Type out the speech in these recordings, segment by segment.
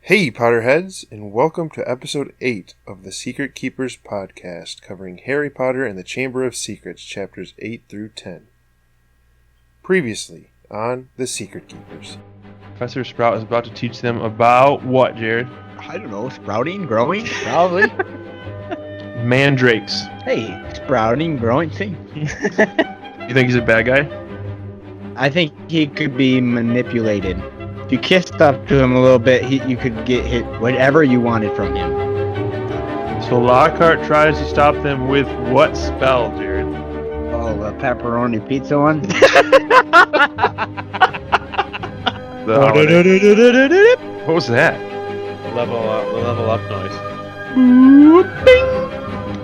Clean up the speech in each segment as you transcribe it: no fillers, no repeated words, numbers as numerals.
Hey Potterheads, and welcome to episode 8 of the Secret Keepers Podcast, covering Harry Potter and the Chamber of Secrets, chapters 8 through 10. Previously on the Secret Keepers. Professor Sprout is about to teach them about what, Jared? I don't know, sprouting, growing, probably. Mandrakes. Hey, sprouting, growing thing. You think he's a bad guy? I think he could be manipulated. If you kissed up to him a little bit, you could get hit whatever you wanted from him. So Lockhart tries to stop them with what spell, Jared? Oh, the pepperoni pizza one? What was that? The level up noise.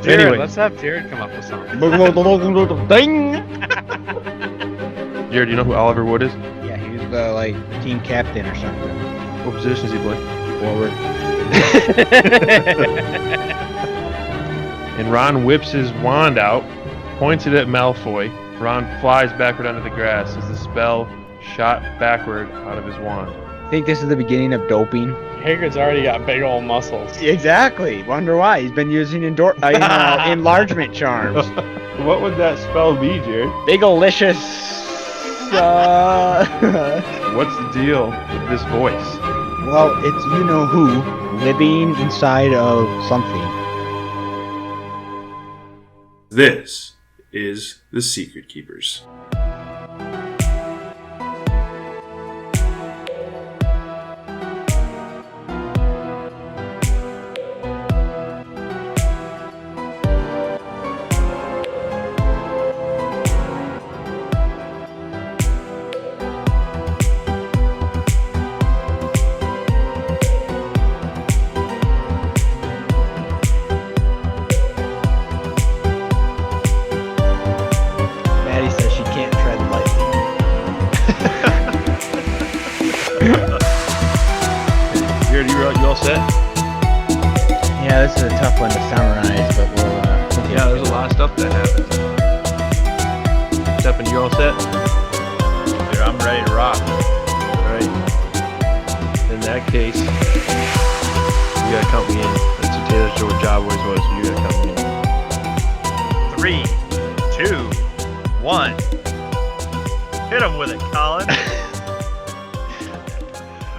Jared, Anyway, let's have Jared come up with something. Jared, do you know who Oliver Wood is? Yeah, he was the team captain or something. What position does he play? Forward. And Ron whips his wand out, points it at Malfoy. Ron flies backward onto the grass as the spell shot backward out of his wand. I think this is the beginning of doping. Hagrid's already got big old muscles. Exactly. Wonder why. He's been using enlargement charms. What would that spell be, Jared? Big-olicious. What's the deal with this voice? Well, it's you-know-who living inside of something. This is the Secret Keepers. Maddie says she can't tread lightly. Jared, you all set? Yeah, this is a tough one to summarize, but we'll Yeah, there's a lot of stuff that happens. Stefan, you all set? Dude, I'm ready to rock. Alright. In that case, you gotta count me in. That's what Taylor's job always was, so you gotta count me in. 3, 2, 1. Hit him with it, Colin.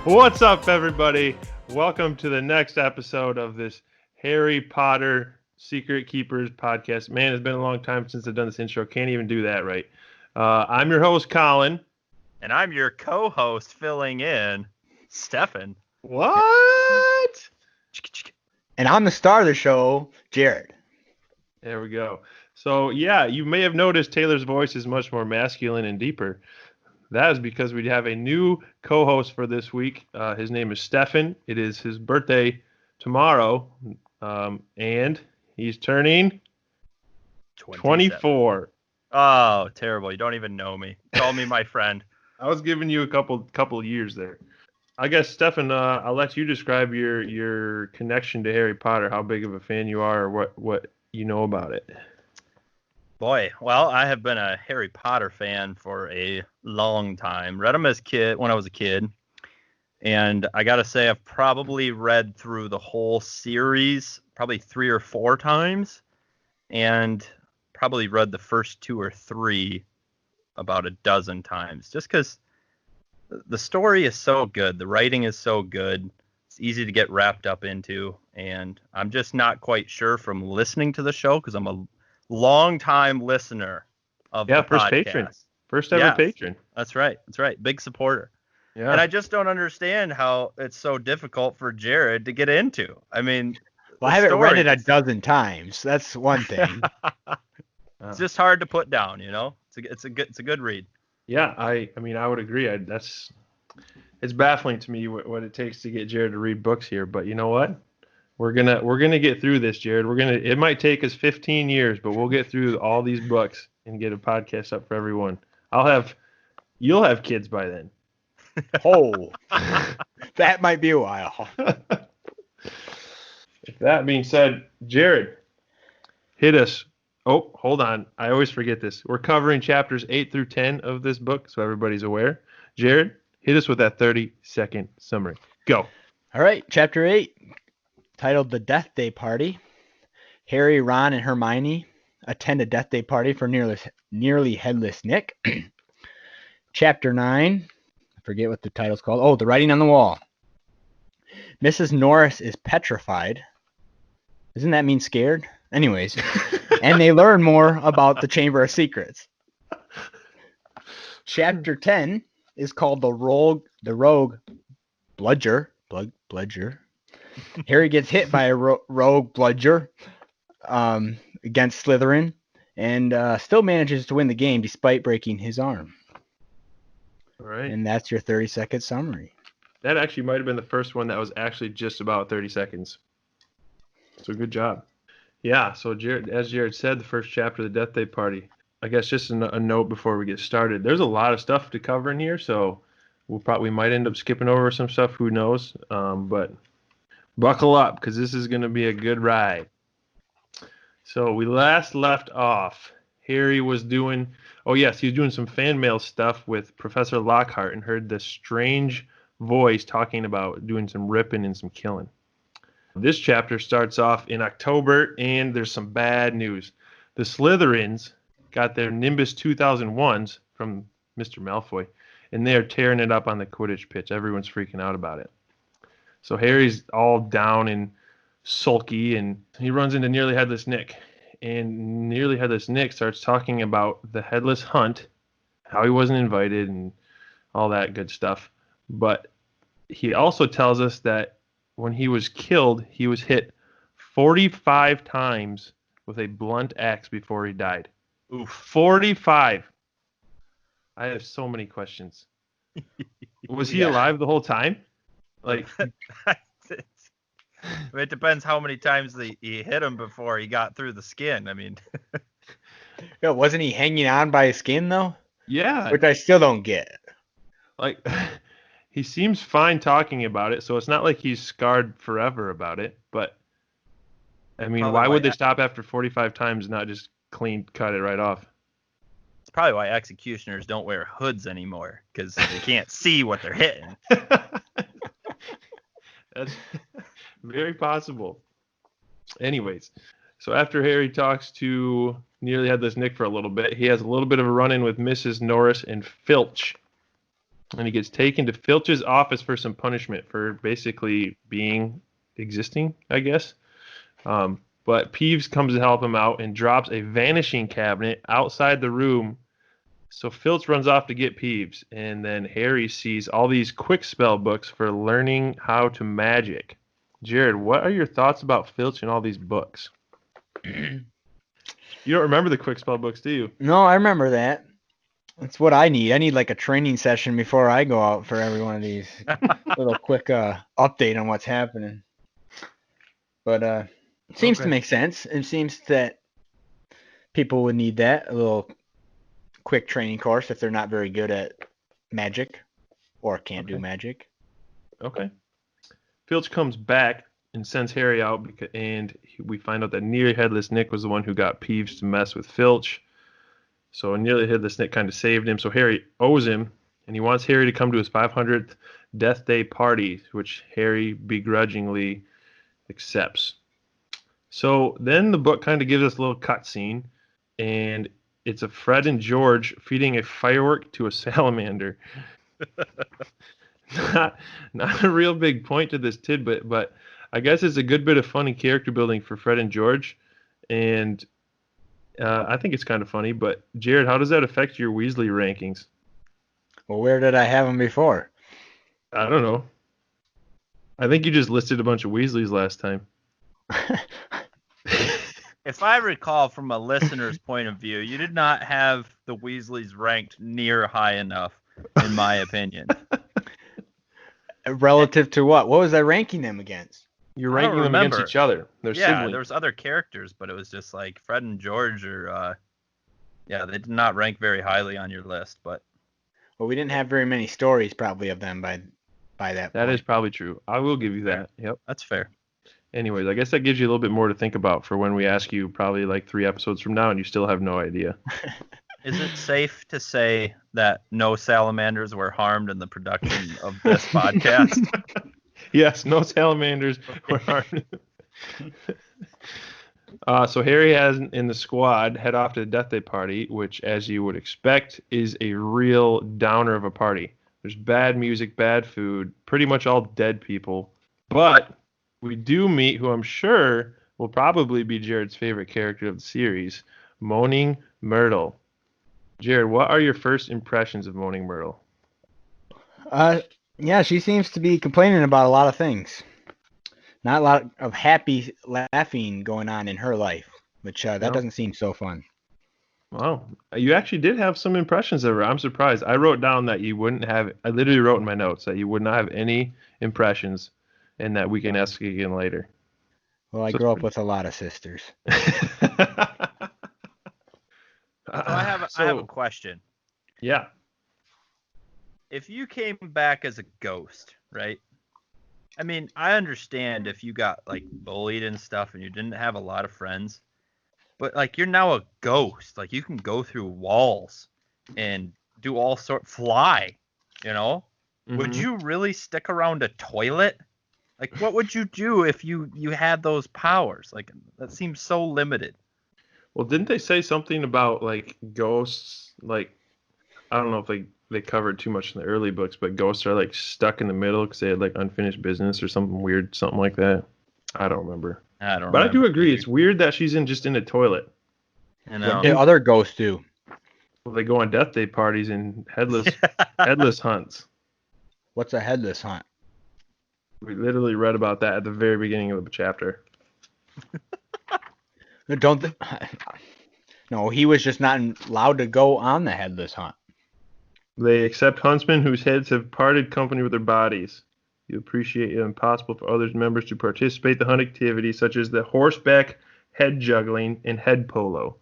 What's up, everybody? Welcome to the next episode of this Harry Potter Secret Keepers podcast. Man, it's been a long time since I've done this intro. Can't even do that right. I'm your host, Colin. And I'm your co-host filling in, Stefan. What? And I'm the star of the show, Jared. There we go. So, yeah, you may have noticed Taylor's voice is much more masculine and deeper. That is because we have a new co-host for this week. His name is Stefan. It is his birthday tomorrow, and he's turning 24. Oh, terrible. You don't even know me. Call me my friend. I was giving you a couple years there. I guess, Stefan, I'll let you describe your connection to Harry Potter, how big of a fan you are, or what you know about it. Boy, well, I have been a Harry Potter fan for a long time. Read them when I was a kid. And I got to say, I've probably read through the whole series probably 3 or 4 times. And probably read the first 2 or 3 about a dozen times. Just because the story is so good. The writing is so good. It's easy to get wrapped up into. And I'm just not quite sure from listening to the show, because I'm a long-time listener of the first podcast. patron. First ever patron. That's right. Big supporter. Yeah. And I just don't understand how it's so difficult for Jared to get into. I mean, Well, I haven't read it a dozen times. That's one thing. It's just hard to put down, you know? It's a good read. Yeah, I mean, I would agree. It's baffling to me what it takes to get Jared to read books here, but you know what? We're gonna get through this, Jared. It might take us 15 years, but we'll get through all these books and get a podcast up for everyone. You'll have kids by then. Oh, that might be a while. With that being said, Jared, hit us. Oh, hold on. I always forget this. We're covering chapters 8 through 10 of this book, so everybody's aware. Jared, hit us with that 30-second summary. Go. All right, chapter 8, titled The Death Day Party. Harry, Ron, and Hermione attend a death day party for nearly headless Nick. Chapter 9, I forget what the title's called. Oh, The Writing on the Wall. Mrs. Norris is petrified. Doesn't that mean scared? Anyways, and they learn more about the Chamber of Secrets. Chapter 10 is called The Rogue Bludger. Bludger. Harry gets hit by a rogue bludger against Slytherin and still manages to win the game despite breaking his arm. All right. And that's your 30-second summary. That actually might have been the first one that was actually just about 30 seconds. So good job. Yeah, so Jared, as Jared said, the first chapter of the Death Day Party. I guess just a note before we get started. There's a lot of stuff to cover in here, so we might end up skipping over some stuff. Who knows? But buckle up, because this is going to be a good ride. So we last left off. Harry was doing, he was doing some fan mail stuff with Professor Lockhart and heard this strange voice talking about doing some ripping and some killing. This chapter starts off in October, and there's some bad news. The Slytherins got their Nimbus 2001s from Mr. Malfoy, and they are tearing it up on the Quidditch pitch. Everyone's freaking out about it. So Harry's all down and sulky, and he runs into Nearly Headless Nick. And Nearly Headless Nick starts talking about the Headless Hunt, how he wasn't invited, and all that good stuff. But he also tells us that when he was killed, he was hit 45 times with a blunt axe before he died. Ooh, 45. I have so many questions. Was he alive the whole time? Like, it depends how many times he hit him before he got through the skin. I mean, Yeah, wasn't he hanging on by his skin though? Yeah. Which I still don't get. Like, he seems fine talking about it, so it's not like he's scarred forever about it. But I mean, why would they stop after 45 times and not just clean cut it right off? It's probably why executioners don't wear hoods anymore, because they can't see what they're hitting. That's very possible. Anyways, so after Harry talks to Nearly Headless Nick for a little bit, he has a little bit of a run-in with Mrs. Norris and Filch. And he gets taken to Filch's office for some punishment for basically existing, I guess. But Peeves comes to help him out and drops a vanishing cabinet outside the room. So Filch runs off to get Peeves. And then Harry sees all these quick spell books for learning how to magic. Jared, what are your thoughts about Filch and all these books? You don't remember the quick spell books, do you? No, I remember that. That's what I need. I need like a training session before I go out for every one of these. Little quick update on what's happening. But it seems to make sense. It seems that people would need that, a little quick training course if they're not very good at magic or can't do magic. Okay. Filch comes back and sends Harry out, and we find out that Nearly Headless Nick was the one who got Peeves to mess with Filch. So Nearly Headless Nick kind of saved him. So Harry owes him, and he wants Harry to come to his 500th Death Day party, which Harry begrudgingly accepts. So then the book kind of gives us a little cutscene, and it's of Fred and George feeding a firework to a salamander. Not a real big point to this tidbit, but I guess it's a good bit of funny character building for Fred and George, and I think it's kind of funny. But Jared, how does that affect your Weasley rankings? Well, where did I have them before? I don't know. I think you just listed a bunch of Weasleys last time. If I recall from a listener's point of view, you did not have the Weasleys ranked near high enough, in my opinion. Relative to what? What was I ranking them against? You're ranking them against each other. They're siblings. There's other characters, but it was just like Fred and George are, they did not rank very highly on your list. But well, we didn't have very many stories probably of them by that point. That is probably true. I will give you that. Yep. That's fair. Anyways, I guess that gives you a little bit more to think about for when we ask you probably like 3 episodes from now and you still have no idea. Is it safe to say that no salamanders were harmed in the production of this podcast? Yes, no salamanders were harmed. So Harry has in the squad head off to the death day party, which, as you would expect, is a real downer of a party. There's bad music, bad food, pretty much all dead people. But we do meet who I'm sure will probably be Jared's favorite character of the series, Moaning Myrtle. Jared, what are your first impressions of Moaning Myrtle? Yeah, she seems to be complaining about a lot of things. Not a lot of happy laughing going on in her life, which that doesn't seem so fun. Wow, you actually did have some impressions of her. I'm surprised. I wrote down that you wouldn't have, I literally wrote in my notes that you would not have any impressions and that we can ask again later. Well, I grew up with a lot of sisters. I have a question. Yeah. If you came back as a ghost, right? I mean, I understand if you got like bullied and stuff and you didn't have a lot of friends, but like you're now a ghost. Like you can go through walls and do all fly, you know? Mm-hmm. Would you really stick around a toilet? Like what would you do if you had those powers? Like that seems so limited. Well, didn't they say something about like ghosts? Like, I don't know if they covered too much in the early books, but ghosts are like stuck in the middle because they had like unfinished business or something weird, something like that. I don't remember. But I do agree, it's weird that she's just in a toilet. I know. What do other ghosts do? Well, they go on death day parties and headless hunts. What's a headless hunt? We literally read about that at the very beginning of the chapter. No, he was just not allowed to go on the headless hunt. They accept huntsmen whose heads have parted company with their bodies. You appreciate it impossible for others members to participate in the hunt activities such as the horseback, head juggling, and head polo.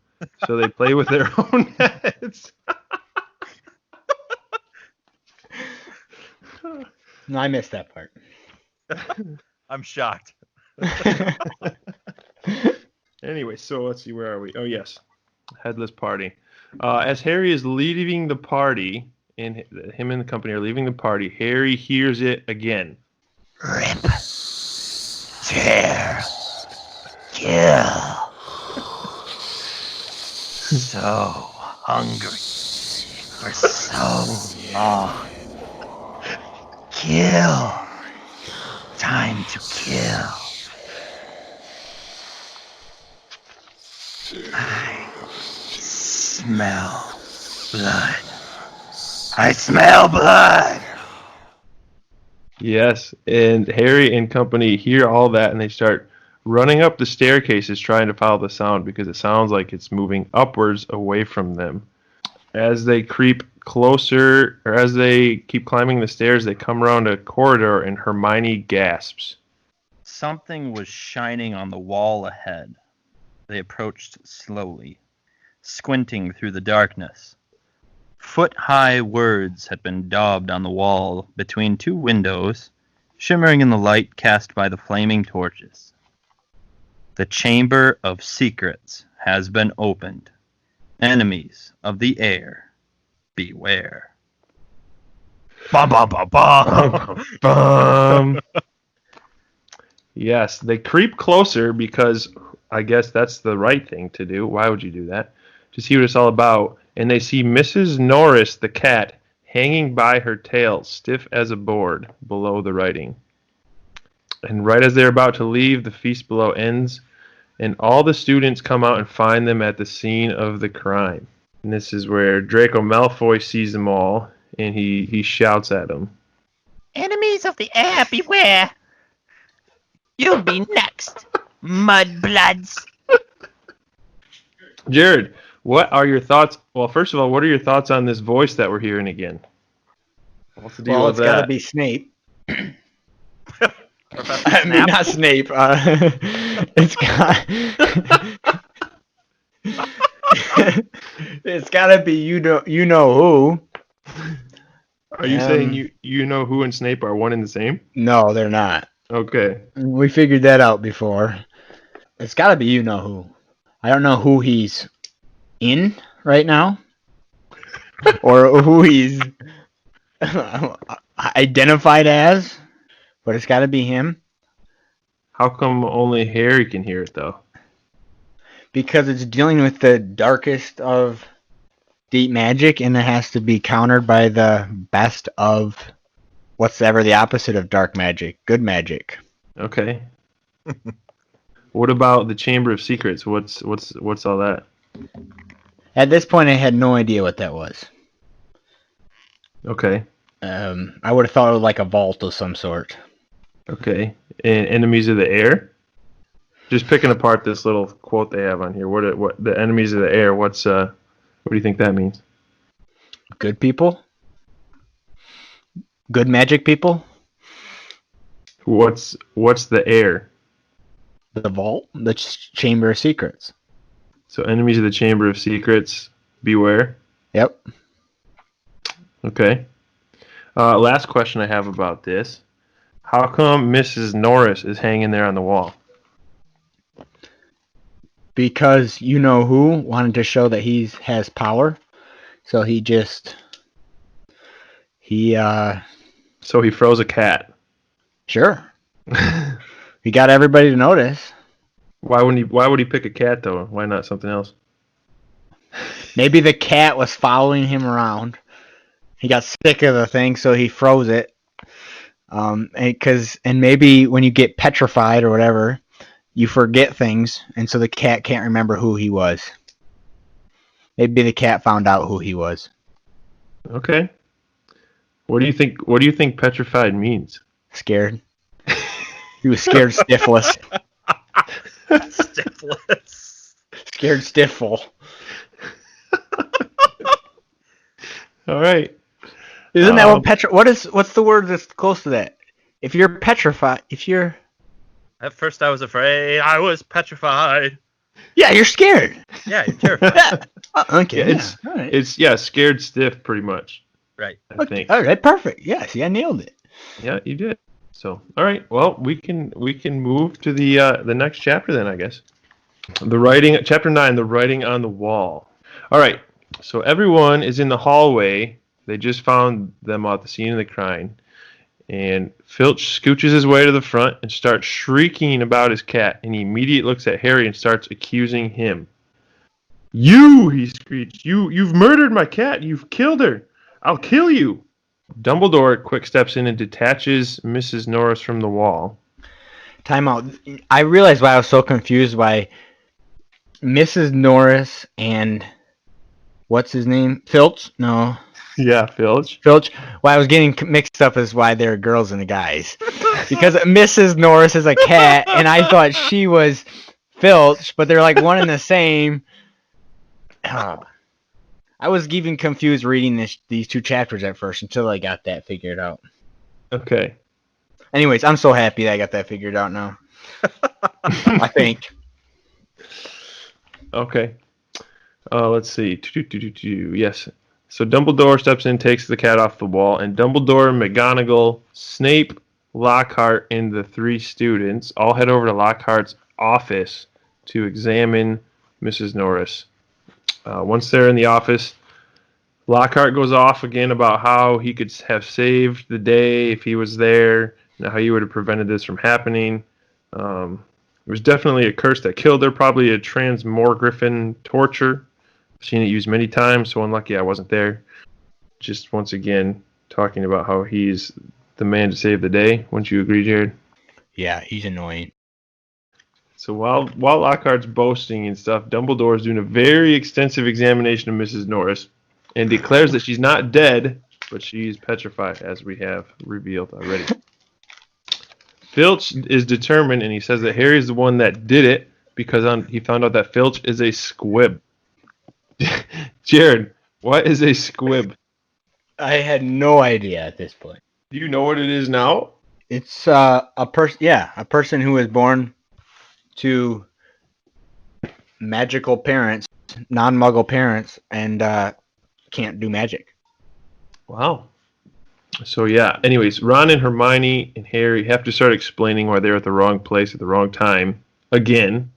So they play with their own heads. No, I missed that part. I'm shocked. Anyway, so let's see, where are we? Oh, yes. Headless party. As Harry is leaving the party, and him and the company are leaving the party, Harry hears it again. Rip. Tear. Kill. So hungry for so long. Kill. Time to kill. I smell blood. I smell blood. Yes, and Harry and company hear all that, and they start running up the staircases trying to follow the sound because it sounds like it's moving upwards away from them. As they creep closer, or as they keep climbing the stairs, they come around a corridor, and Hermione gasps. Something was shining on the wall ahead. They approached slowly, squinting through the darkness. Foot-high words had been daubed on the wall between two windows, shimmering in the light cast by the flaming torches. The Chamber of Secrets has been opened. Enemies of the heir, beware. Bum, bum, bum, bum. Bum. Yes, they creep closer because I guess that's the right thing to do. Why would you do that? To see what it's all about. And they see Mrs. Norris, the cat, hanging by her tail, stiff as a board, below the writing. And right as they're about to leave, the feast below ends, and all the students come out and find them at the scene of the crime. And this is where Draco Malfoy sees them all, and he shouts at them. Enemies of the heir, beware. You'll be next, mudbloods. Jared, what are your thoughts? Well, first of all, what are your thoughts on this voice that we're hearing again? What's the deal with It's that? got to be Snape. I mean, not Snape. It's got. It's got to be you know who. Are you saying you know who and Snape are one and the same? No, they're not. Okay. We figured that out before. It's got to be you know who. I don't know who he's in right now, or who he's identified as, but it's got to be him How come only Harry can hear it though? because it's dealing with the darkest of deep magic, and it has to be countered by the best of what's ever the opposite of dark magic, good magic. Okay. What about the Chamber of Secrets? What's all that? At this point, I had no idea what that was. Okay. I would have thought it was like a vault of some sort. Okay. And enemies of the air? Just picking apart this little quote they have on here. What the enemies of the air? What do you think that means? Good people? Good magic people? What's the air? The vault? The Chamber of Secrets. So enemies of the Chamber of Secrets, beware. Yep. Okay. Last question I have about this. How come Mrs. Norris is hanging there on the wall? Because you know who wanted to show that he has power. So So he froze a cat. Sure. He got everybody to notice. Why would he pick a cat though? Why not something else? Maybe the cat was following him around. He got sick of the thing, so he froze it. And maybe when you get petrified or whatever, you forget things, and so the cat can't remember who he was. Maybe the cat found out who he was. Okay. What do you think petrified means? Scared. He was scared stiffless. Stiffless. Scared stiffle. All right. Isn't that what what's the word that's close to that? If you're petrified, At first I was afraid. I was petrified. yeah, you're scared. Yeah, you're terrified. Okay. Yeah, it's scared stiff pretty much. Right. I think. All right, perfect. Yeah, see, I nailed it. Yeah, you did. So, all right. Well, we can move to the next chapter then, I guess. Chapter 9, the writing on the wall. All right. So everyone is in the hallway. They just found them at the scene of the crime. And Filch scooches his way to the front and starts shrieking about his cat. And he immediately looks at Harry and starts accusing him. You, he screeched. You've murdered my cat. You've killed her. I'll kill you. Dumbledore quick steps in and detaches Mrs. Norris from the wall. Time out. I realized why I was so confused by Mrs. Norris and what's his name? Filch? No. Yeah, Filch. Filch. Why I was getting mixed up is why they're girls and guys. Because Mrs. Norris is a cat, and I thought she was Filch, but they're like one and the same. I was even confused reading these two chapters at first until I got that figured out. Okay. Anyways, I'm so happy that I got that figured out now. I think. Okay. Let's see. Yes. So Dumbledore steps in, takes the cat off the wall, and Dumbledore, McGonagall, Snape, Lockhart, and the three students all head over to Lockhart's office to examine Mrs. Norris. Once they're in the office, Lockhart goes off again about how he could have saved the day if he was there, and how he would have prevented this from happening. It was definitely a curse that killed her, probably a transmogriffin torture. I've seen it used many times, so unlucky I wasn't there. Just once again, talking about how he's the man to save the day. Wouldn't you agree, Jared? Yeah, he's annoying. So while Lockhart's boasting and stuff, Dumbledore is doing a very extensive examination of Mrs. Norris and declares that she's not dead, but she's petrified, as we have revealed already. Filch is determined, and he says that Harry's the one that did it because he found out that Filch is a squib. Jared, what is a squib? I had no idea at this point. Do you know what it is now? It's a person who was born to magical parents, non-muggle parents, and can't do magic. Wow. So yeah, anyways, Ron and Hermione and Harry have to start explaining why they're at the wrong place at the wrong time again.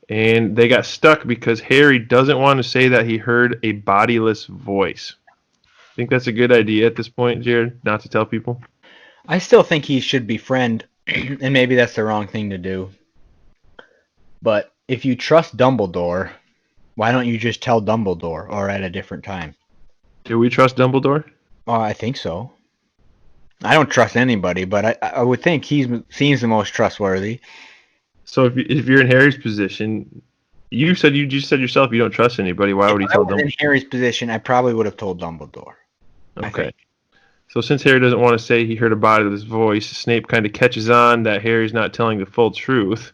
And they got stuck because Harry doesn't want to say that he heard a bodiless voice. Think that's a good idea at this point, Jared, not to tell people? I still think he should befriend, and maybe that's the wrong thing to do. But if you trust Dumbledore, why don't you just tell Dumbledore or at a different time? Do we trust Dumbledore? Oh, I think so. I don't trust anybody, but I would think he seems the most trustworthy. So if you're in Harry's position, you just said yourself you don't trust anybody. Why would he tell If I was in Dumbledore? Harry's position, I probably would have told Dumbledore. Okay. So since Harry doesn't want to say he heard about it with his voice, Snape kind of catches on that Harry's not telling the full truth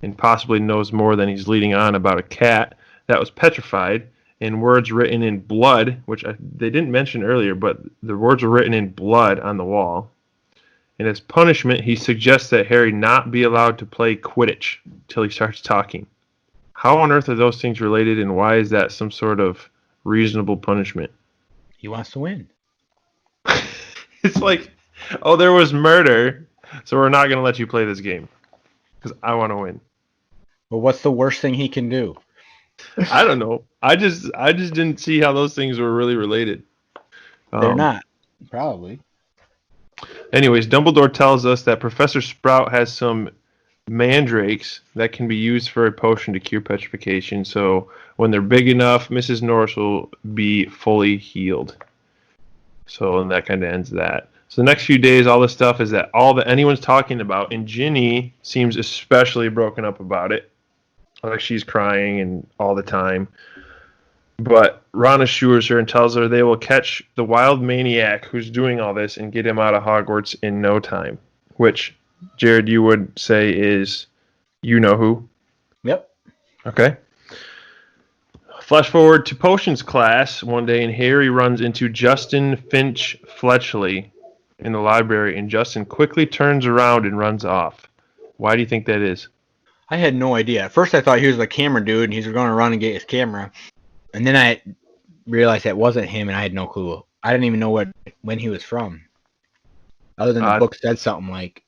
and possibly knows more than he's leading on about a cat that was petrified and words written in blood, which they didn't mention earlier, but the words were written in blood on the wall. And as punishment, he suggests that Harry not be allowed to play Quidditch until he starts talking. How on earth are those things related, and why is that some sort of reasonable punishment? He wants to win. It's like, oh, there was murder, so we're not going to let you play this game because I want to win. But what's the worst thing he can do? I don't know. I just didn't see how those things were really related. They're not. Probably. Anyways, Dumbledore tells us that Professor Sprout has some mandrakes that can be used for a potion to cure petrification. So when they're big enough, Mrs. Norris will be fully healed. So and that kind of ends that. So the next few days, all this stuff is that all that anyone's talking about, and Ginny seems especially broken up about it. Like she's crying and all the time. But Ron assures her and tells her they will catch the wild maniac who's doing all this and get him out of Hogwarts in no time. Which, Jared, you would say is, you know who? Yep. Okay. Flash forward to potions class one day, and Harry runs into Justin Finch Fletchley in the library, and Justin quickly turns around and runs off. Why do you think that is? I had no idea. At first I thought he was the camera dude and he's going to run and get his camera. And then I realized that wasn't him and I had no clue. I didn't even know when he was from. Other than the book said something like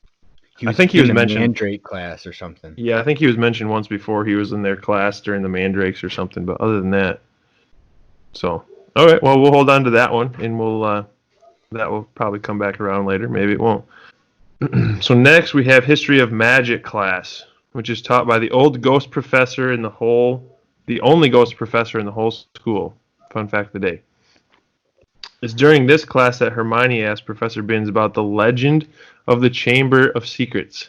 I think he was mentioned in Mandrake class or something. Yeah, I think he was mentioned once before. He was in their class during the Mandrakes or something, but other than that. So, all right, well, we'll hold on to that one and that will probably come back around later. Maybe it won't. So next we have History of Magic class, which is taught by the old ghost professor in the only ghost professor in the whole school. Fun fact of the day. It's during this class that Hermione asks Professor Binns about the legend of the Chamber of Secrets.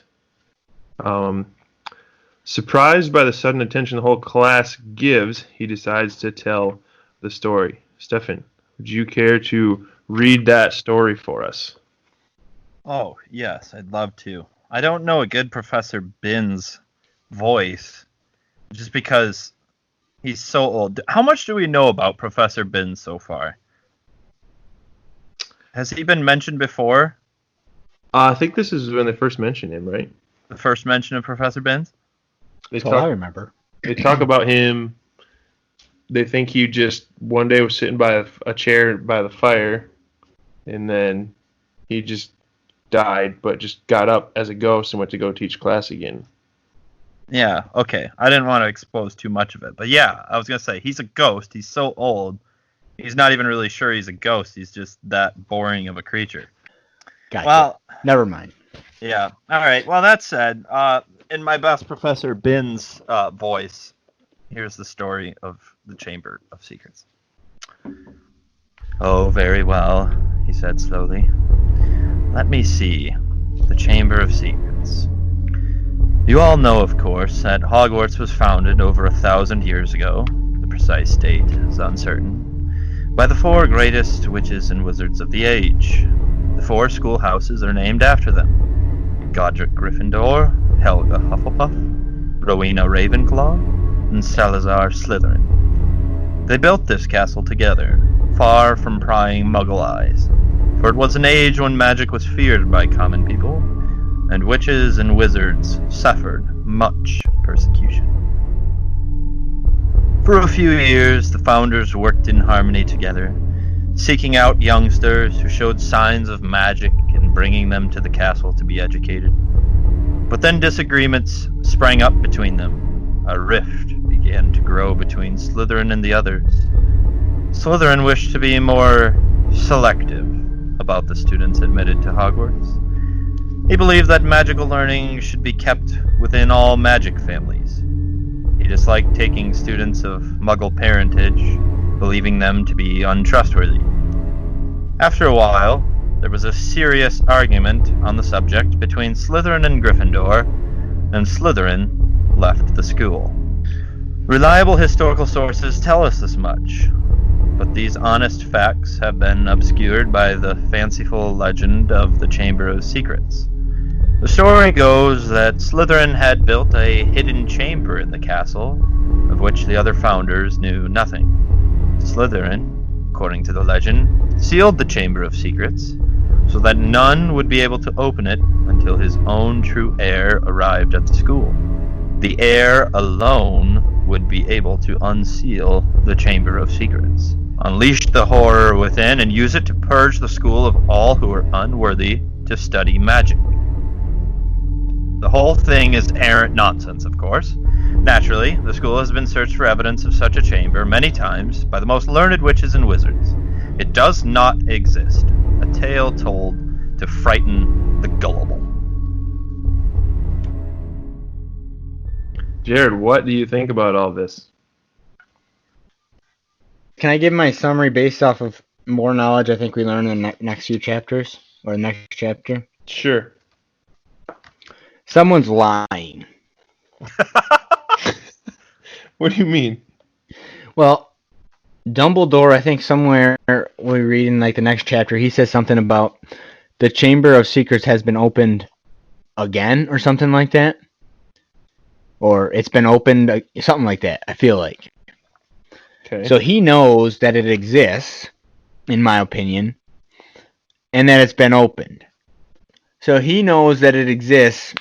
Surprised by the sudden attention the whole class gives, he decides to tell the story. Stefan, would you care to read that story for us? Oh, yes, I'd love to. I don't know a good Professor Binns voice, just because he's so old. How much do we know about Professor Binns so far? Has he been mentioned before? I think this is when they first mentioned him, right? The first mention of Professor Binns? That's all I remember. They talk about him. They think he just one day was sitting by a chair by the fire, and then he just died, but just got up as a ghost and went to go teach class again. Yeah, okay. I didn't want to expose too much of it. But yeah, I was going to say, he's a ghost. He's so old. He's not even really sure he's a ghost. He's just that boring of a creature. Gotcha. Well, never mind. Yeah. All right. Well, that said, in my best Professor Binns voice, here's the story of the Chamber of Secrets. Oh, very well, he said slowly. Let me see. The Chamber of Secrets. You all know, of course, that Hogwarts was founded over 1,000 years ago. The precise date is uncertain. By the 4 greatest witches and wizards of the age. The 4 schoolhouses are named after them. Godric Gryffindor, Helga Hufflepuff, Rowena Ravenclaw, and Salazar Slytherin. They built this castle together, far from prying Muggle eyes, for it was an age when magic was feared by common people, and witches and wizards suffered much persecution. For a few years, the founders worked in harmony together, seeking out youngsters who showed signs of magic and bringing them to the castle to be educated. But then disagreements sprang up between them. A rift began to grow between Slytherin and the others. Slytherin wished to be more selective about the students admitted to Hogwarts. He believed that magical learning should be kept within all magic families. He disliked taking students of Muggle parentage, believing them to be untrustworthy. After a while, there was a serious argument on the subject between Slytherin and Gryffindor, and Slytherin left the school. Reliable historical sources tell us this much, but these honest facts have been obscured by the fanciful legend of the Chamber of Secrets. The story goes that Slytherin had built a hidden chamber in the castle, of which the other founders knew nothing. Slytherin, according to the legend, sealed the Chamber of Secrets so that none would be able to open it until his own true heir arrived at the school. The heir alone would be able to unseal the Chamber of Secrets, unleash the horror within, and use it to purge the school of all who are unworthy to study magic. The whole thing is errant nonsense, of course. Naturally, the school has been searched for evidence of such a chamber many times by the most learned witches and wizards. It does not exist. A tale told to frighten the gullible. Jared, what do you think about all this? Can I give my summary based off of more knowledge I think we learn in the next few chapters? Or the next chapter? Sure. Someone's lying. What do you mean? Well, Dumbledore, I think somewhere we read in like the next chapter, he says something about the Chamber of Secrets has been opened again or something like that. Or it's been opened, something like that, I feel like. Okay. So he knows that it exists, in my opinion, and that it's been opened. So he knows that it exists,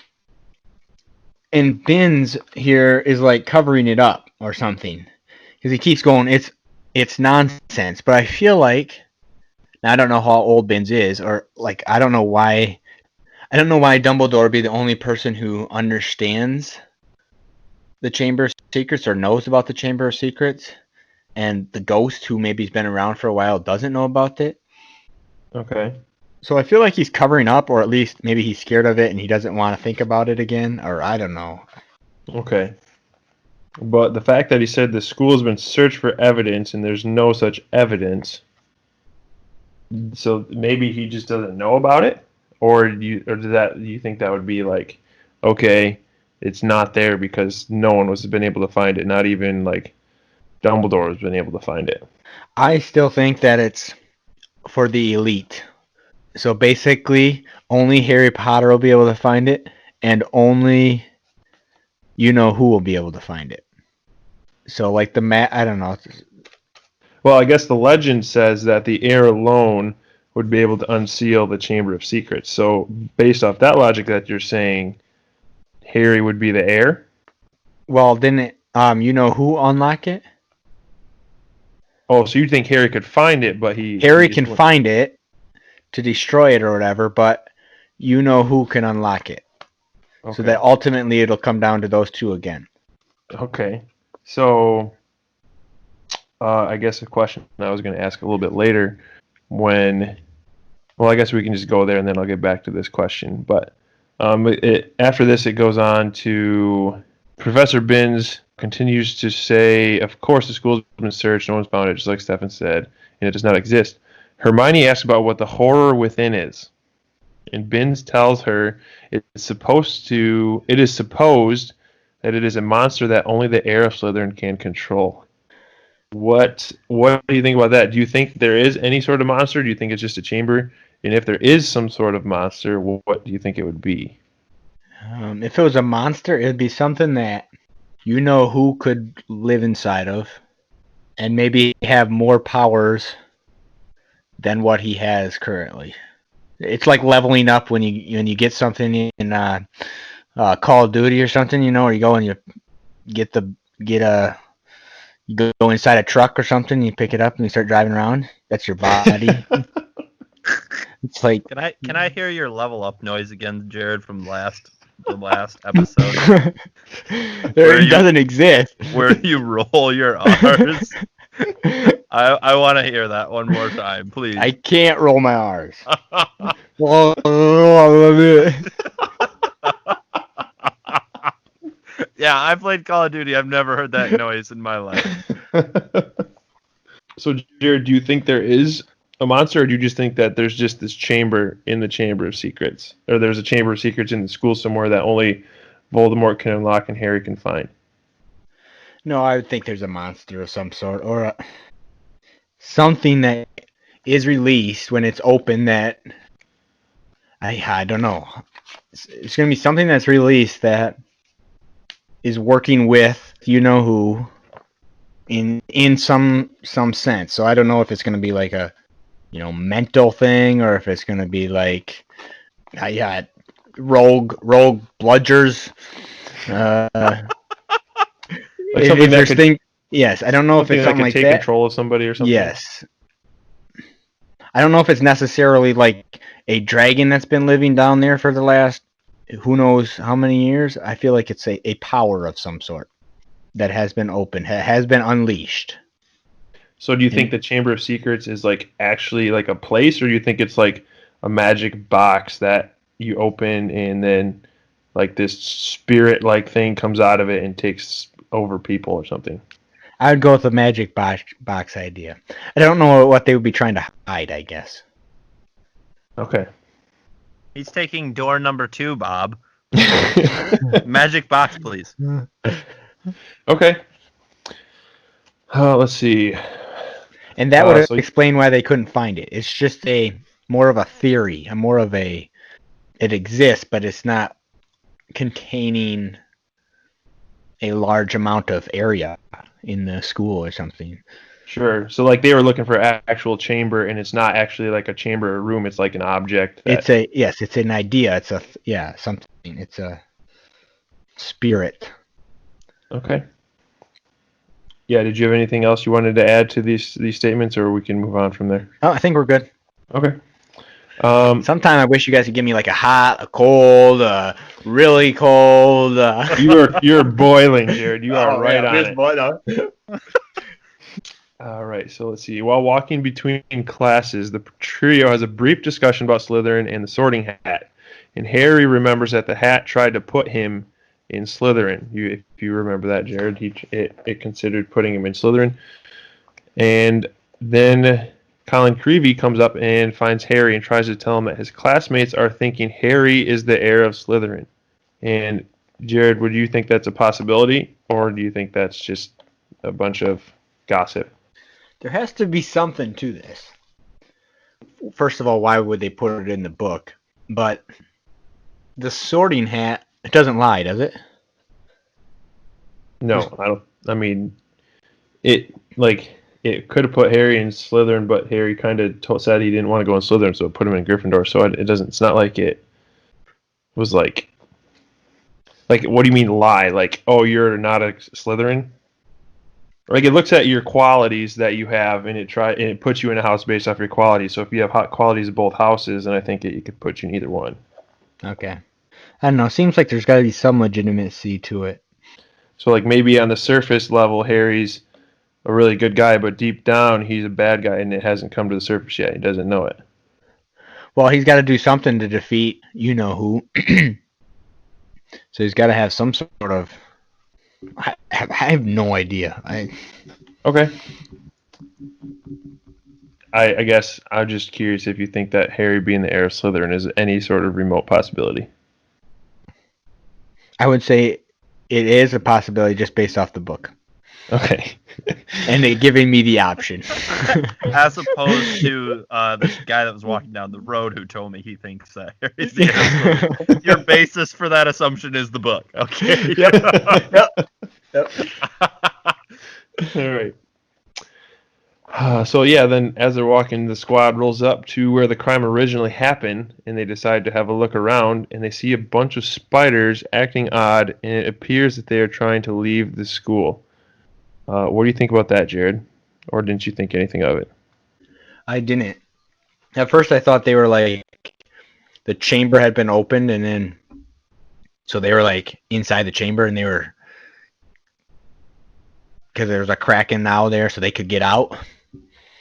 and Binns here is like covering it up or something. Because he keeps going, it's nonsense. But I feel like, now I don't know how old Binns is, or like I don't know why Dumbledore would be the only person who understands the Chamber of Secrets or knows about the Chamber of Secrets, and the ghost who maybe's been around for a while doesn't know about it. Okay. So I feel like he's covering up, or at least maybe he's scared of it and he doesn't want to think about it again, or I don't know. Okay. But the fact that he said the school has been searched for evidence and there's no such evidence, so maybe he just doesn't know about it, or do you think that would be like, okay, it's not there because no one has been able to find it, not even like Dumbledore has been able to find it. I still think that it's for the elite. So basically, only Harry Potter will be able to find it, and only you know who will be able to find it. So like I don't know. Well, I guess the legend says that the heir alone would be able to unseal the Chamber of Secrets. So based off that logic that you're saying, Harry would be the heir? Well, didn't you know who unlock it? Oh, so you think Harry could find it, but Harry can find it to destroy it or whatever, but you know who can unlock it. Okay. So that ultimately it'll come down to those two again. Okay. So I guess a question I was going to ask a little bit later I guess we can just go there and then I'll get back to this question. But after this, it goes on to Professor Binns continues to say, of course the school's been searched, no one's found it, just like Stefan said, and it does not exist. Hermione asks about what the horror within is. And Binns tells her it is supposed that it is a monster that only the heir of Slytherin can control. What do you think about that? Do you think there is any sort of monster? Do you think it's just a chamber? And if there is some sort of monster, what do you think it would be? If it was a monster, it would be something that you know who could live inside of, and maybe have more powers than what he has currently. It's like leveling up when you get something in Call of Duty or something, or you go and you you go inside a truck or something, you pick it up and you start driving around. That's your body. It's like. Can I hear your level up noise again, Jared, from the last episode? It doesn't exist. Where you roll your R's. I want to hear that one more time, please. I can't roll my R's. Yeah, I played Call of Duty. I've never heard that noise in my life. So, Jared, do you think there is a monster, or do you just think that there's just this chamber in the Chamber of Secrets? Or there's a Chamber of Secrets in the school somewhere that only Voldemort can unlock and Harry can find? No, I would think there's a monster of some sort, or something that is released when it's open that I don't know. It's going to be something that's released that is working with you know who in some sense. So I don't know if it's going to be like a mental thing, or if it's going to be like rogue bludgers. Like something that could, yes, I don't know if it's something like take that. Control of somebody or something. Yes. I don't know if it's necessarily like a dragon that's been living down there for the last who knows how many years. I feel like it's a power of some sort that has been opened, has been unleashed. So do you think the Chamber of Secrets is like actually like a place, or do you think it's like a magic box that you open and then like this spirit-like thing comes out of it and takes over people or something? I would go with the magic box idea. I don't know what they would be trying to hide, I guess. Okay. He's taking door number 2, Bob. Magic box, please. Okay. Let's see. And that would explain why they couldn't find it. It's just more of a theory, it exists, but it's not containing a large amount of area in the school or something. Sure. So like they were looking for actual chamber, and it's not actually like a chamber or room. It's like an object. It's an idea. It's something. It's a spirit. Okay. Yeah. Did you have anything else you wanted to add to these statements, or we can move on from there? Oh, I think we're good. Okay. Sometime I wish you guys could give me like a hot, a cold, really cold. You're boiling, Jared. You are right on it. All right, so let's see. While walking between classes, the trio has a brief discussion about Slytherin and the Sorting Hat. And Harry remembers that the hat tried to put him in Slytherin. If you remember that, Jared, it considered putting him in Slytherin. And then Colin Creevey comes up and finds Harry and tries to tell him that his classmates are thinking Harry is the heir of Slytherin. And Jared, would you think that's a possibility, or do you think that's just a bunch of gossip? There has to be something to this. First of all, why would they put it in the book? But the Sorting Hat, it doesn't lie, does it? No, I don't. I mean, it could have put Harry in Slytherin, but Harry kind of said he didn't want to go in Slytherin, so it put him in Gryffindor. So it doesn't. It's not like it was like what do you mean lie? Like, oh, you're not a Slytherin? Like, it looks at your qualities that you have, and it puts you in a house based off your qualities. So if you have hot qualities of both houses, then I think it could put you in either one. Okay. I don't know. Seems like there's got to be some legitimacy to it. So like maybe on the surface level, Harry's a really good guy, but deep down he's a bad guy, and it hasn't come to the surface yet. He doesn't know it. Well, he's got to do something to defeat you know who. So he's got to have some sort of. I have no idea. Okay. I guess I'm just curious if you think that Harry being the heir of Slytherin is any sort of remote possibility. I would say it is a possibility just based off the book. Okay. And it giving me the option. As opposed to the guy that was walking down the road who told me he thinks that Harry's the heir of Slytherin. Your basis for that assumption is the book. Okay. Yep. All right. So yeah, then as they're walking, the squad rolls up to where the crime originally happened, and they decide to have a look around, and they see a bunch of spiders acting odd, and it appears that they are trying to leave the school. What do you think about that, Jared? Or didn't you think anything of it? I didn't. At first I thought they were like, the chamber had been opened, and then, so they were like inside the chamber, and they were, because there was a crack in now there, so they could get out.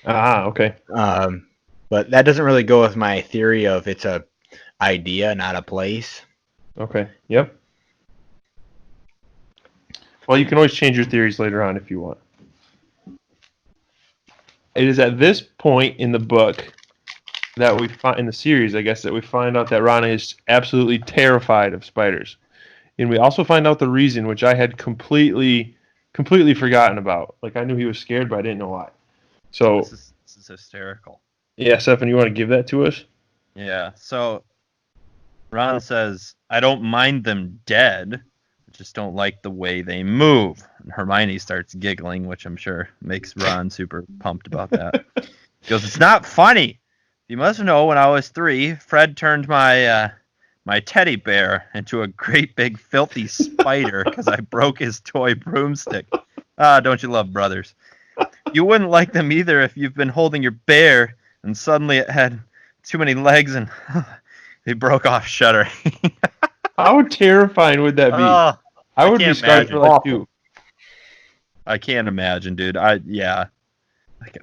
Okay. But that doesn't really go with my theory of it's a idea, not a place. Okay. Yep. Well, you can always change your theories later on if you want. It is at this point in the book that we find, in the series, I guess, that we find out that Rana is absolutely terrified of spiders. And we also find out the reason, which I had completely forgotten about. Like, I knew he was scared, but I didn't know why. So, This is hysterical. yeah, Stefan, you want to give that to us? Yeah. So Ron says, I don't mind them dead. I just don't like the way they move. And Hermione starts giggling, which I'm sure makes Ron super pumped about that. He goes, it's not funny. You must know when I was 3, Fred turned my teddy bear into a great big filthy spider because I broke his toy broomstick. Ah, don't you love brothers? You wouldn't like them either if you've been holding your bear and suddenly it had too many legs and they broke off shuddering. How terrifying would that be? I would be scarred for like 2. I can't imagine, dude. Yeah.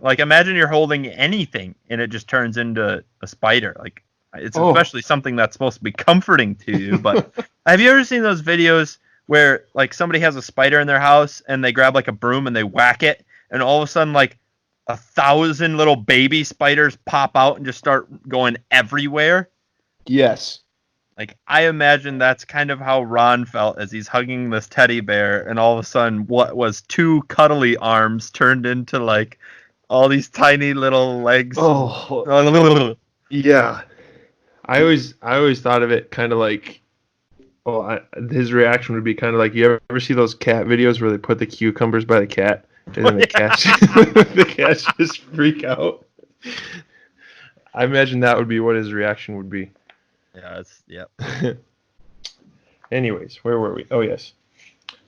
Like imagine you're holding anything and it just turns into a spider. Like it's especially something that's supposed to be comforting to you. But have you ever seen those videos where like somebody has a spider in their house and they grab like a broom and they whack it and all of a sudden like 1,000 little baby spiders pop out and just start going everywhere? Yes. Like, I imagine that's kind of how Ron felt as he's hugging this teddy bear, and all of a sudden, what was 2 cuddly arms turned into, like, all these tiny little legs. Oh, yeah. I always thought of it kind of like, his reaction would be kind of like, you ever see those cat videos where they put the cucumbers by the cat, and then the cats just freak out? I imagine that would be what his reaction would be. Yeah, yep. Anyways, where were we? Oh, yes.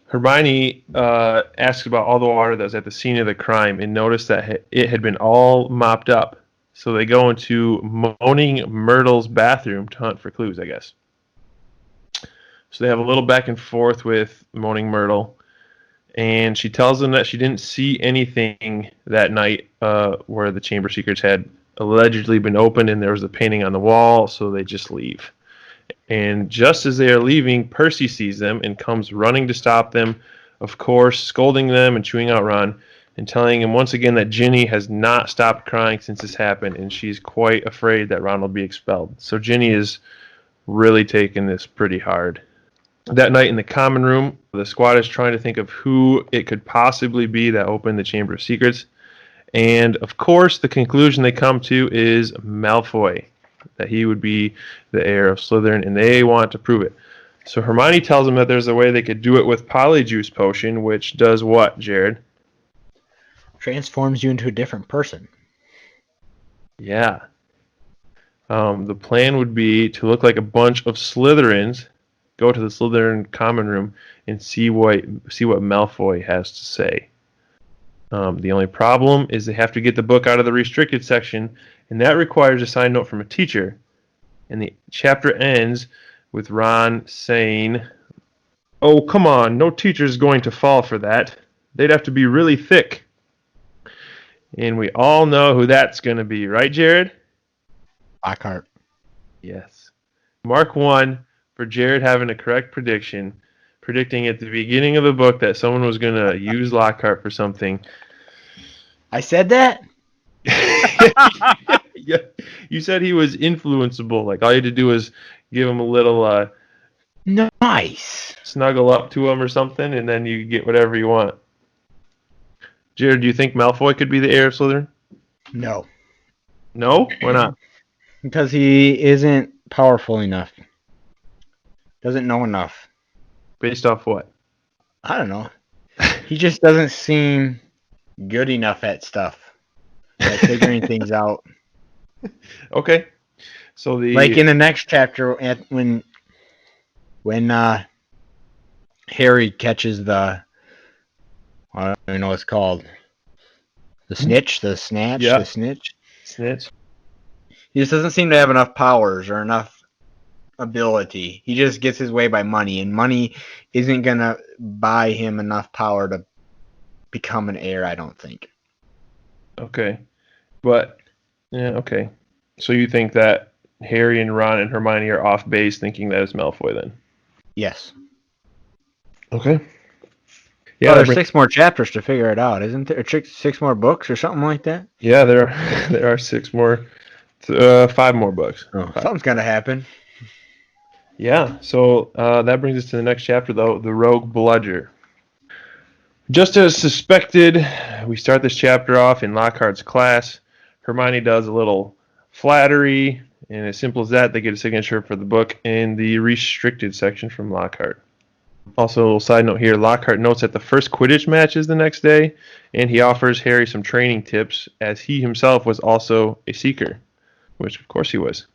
Hermione asks about all the water that was at the scene of the crime and noticed that it had been all mopped up. So they go into Moaning Myrtle's bathroom to hunt for clues, I guess. So they have a little back and forth with Moaning Myrtle. And she tells them that she didn't see anything that night where the Chamber Secrets had allegedly been opened and there was a painting on the wall, so they just leave. And just as they are leaving, Percy sees them and comes running to stop them, of course, scolding them and chewing out Ron, and telling him once again that Ginny has not stopped crying since this happened, and she's quite afraid that Ron will be expelled. So Ginny is really taking this pretty hard. That night in the common room, the squad is trying to think of who it could possibly be that opened the Chamber of Secrets. And, of course, the conclusion they come to is Malfoy, that he would be the heir of Slytherin, and they want to prove it. So Hermione tells them that there's a way they could do it with Polyjuice Potion, which does what, Jared? Transforms you into a different person. Yeah. The plan would be to look like a bunch of Slytherins, go to the Slytherin common room, and see what Malfoy has to say. The only problem is they have to get the book out of the restricted section, and that requires a side note from a teacher. And the chapter ends with Ron saying, "Oh, come on, no teacher's going to fall for that. They'd have to be really thick." And we all know who that's going to be, right, Jared? Lockhart. Yes. Mark 1 for Jared having a correct predicting at the beginning of the book that someone was going to use Lockhart for something. I said that? Yeah, you said he was influenceable. Like all you had to do was give him a little nice snuggle up to him or something, and then you get whatever you want. Jared, do you think Malfoy could be the heir of Slytherin? No. No? Why not? Because he isn't powerful enough. Doesn't know enough. Based off what? I don't know. He just doesn't seem good enough at stuff. Like figuring things out. Okay. So like in the next chapter when Harry catches the I don't even know what it's called. The snitch, the snatch, yeah. The snitch. Snitch. He just doesn't seem to have enough powers or enough ability. He just gets his way by money, and money isn't gonna buy him enough power to become an heir, I don't think. Okay. But, yeah, okay. So you think that Harry and Ron and Hermione are off base thinking that it's Malfoy then? Yes. Okay. Yeah, Yeah, there's 6 more chapters to figure it out, isn't there? 6 more books or something like that? yeah, there are 6 more, 5 more books. Oh, something's gonna happen. Yeah, so that brings us to the next chapter, though, the Rogue Bludger. Just as suspected, we start this chapter off in Lockhart's class. Hermione does a little flattery, and as simple as that, they get a signature for the book in the restricted section from Lockhart. Also, a little side note here, Lockhart notes that the first Quidditch match is the next day, and he offers Harry some training tips, as he himself was also a Seeker, which of course he was.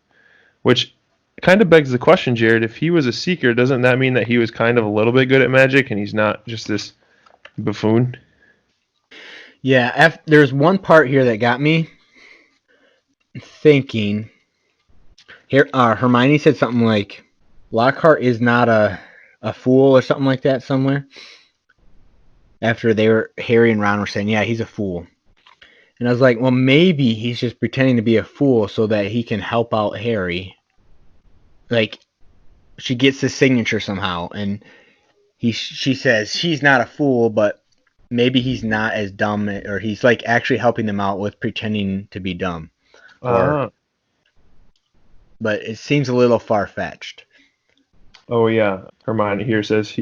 Which kind of begs the question, Jared, if he was a Seeker, doesn't that mean that he was kind of a little bit good at magic, and he's not just this buffoon? Yeah, there's one part here that got me thinking. Here, Hermione said something like, Lockhart is not a fool or something like that somewhere. After Harry and Ron were saying, yeah, he's a fool. And I was like, well, maybe he's just pretending to be a fool so that he can help out Harry. Like, she gets his signature somehow, and she says he's not a fool, but maybe he's not as dumb, or he's like actually helping them out with pretending to be dumb. But it seems a little far-fetched. Oh yeah, Hermione here says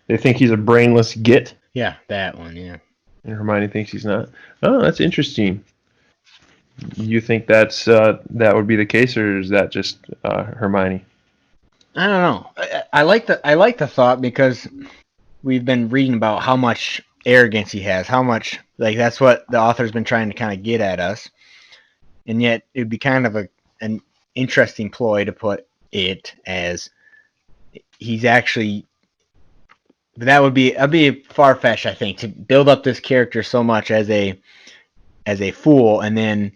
they think he's a brainless git. Yeah, that one, yeah. And Hermione thinks he's not. Oh, that's interesting. You think that would be the case, or is that just Hermione? I don't know. I like the thought, because we've been reading about how much arrogance he has, how much, like, that's what the author's been trying to kind of get at us. And yet it'd be kind of an interesting ploy to put it as he's actually, that would be far-fetched, I think, to build up this character so much as a fool, and then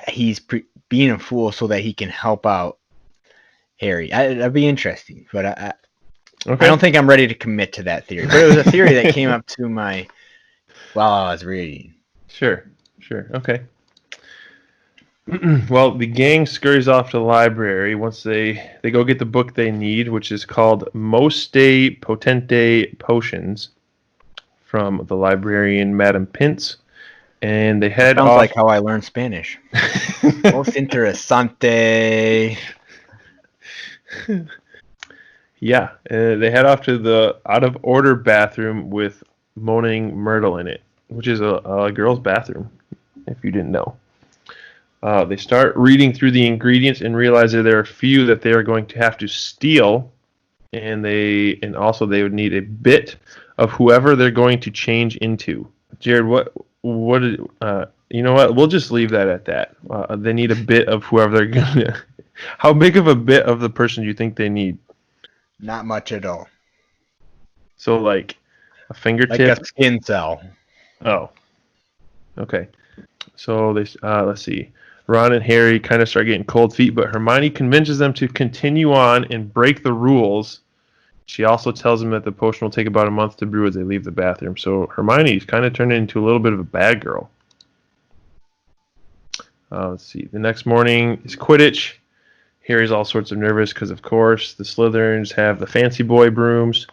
he's being a fool so that he can help out Harry. That'd be interesting, but I don't think I'm ready to commit to that theory. But it was a theory that came up to while I was reading. Sure, okay. Well, the gang scurries off to the library once they go get the book they need, which is called Moste Potente Potions, from the librarian Madame Pince. And they head off. Sounds like how I learned Spanish. Most interesante. Yeah, they head off to the out-of-order bathroom with Moaning Myrtle in it, which is a girl's bathroom, if you didn't know. They start reading through the ingredients and realize that there are a few that they are going to have to steal, and also they would need a bit of whoever they're going to change into. Jared, you know what? We'll just leave that at that. They need a bit of whoever they're gonna. How big of a bit of the person do you think they need? Not much at all. So like a fingertip, like a skin cell. Oh, okay. So they let's see. Ron and Harry kind of start getting cold feet, but Hermione convinces them to continue on and break the rules. She also tells them that the potion will take about a month to brew as they leave the bathroom. So Hermione's kind of turned into a little bit of a bad girl. Let's see. The next morning is Quidditch. Harry's all sorts of nervous because, of course, the Slytherins have the fancy boy brooms.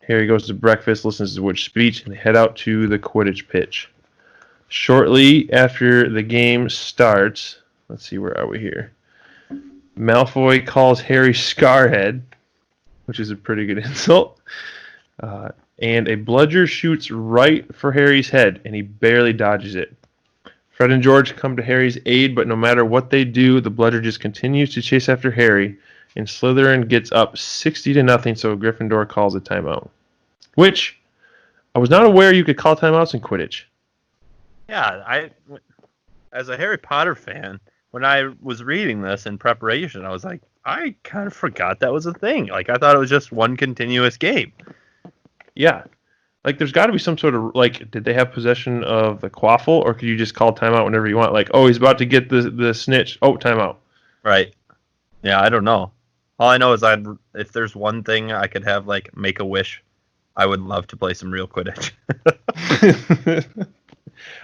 Harry goes to breakfast, listens to the witch speech, and they head out to the Quidditch pitch. Shortly after the game starts, let's see, where are we here? Malfoy calls Harry Scarhead, which is a pretty good insult. And a bludger shoots right for Harry's head, and he barely dodges it. Fred and George come to Harry's aid, but no matter what they do, the bludger just continues to chase after Harry, and Slytherin gets up 60-0, so Gryffindor calls a timeout. Which, I was not aware you could call timeouts in Quidditch. Yeah, as a Harry Potter fan, when I was reading this in preparation, I was like, I kind of forgot that was a thing. Like, I thought it was just one continuous game. Yeah. Like, there's got to be some sort of, like, did they have possession of the quaffle, or could you just call timeout whenever you want? Like, oh, he's about to get the snitch. Oh, timeout. Right. Yeah, I don't know. All I know is if there's one thing I could have, like, make a wish, I would love to play some real Quidditch.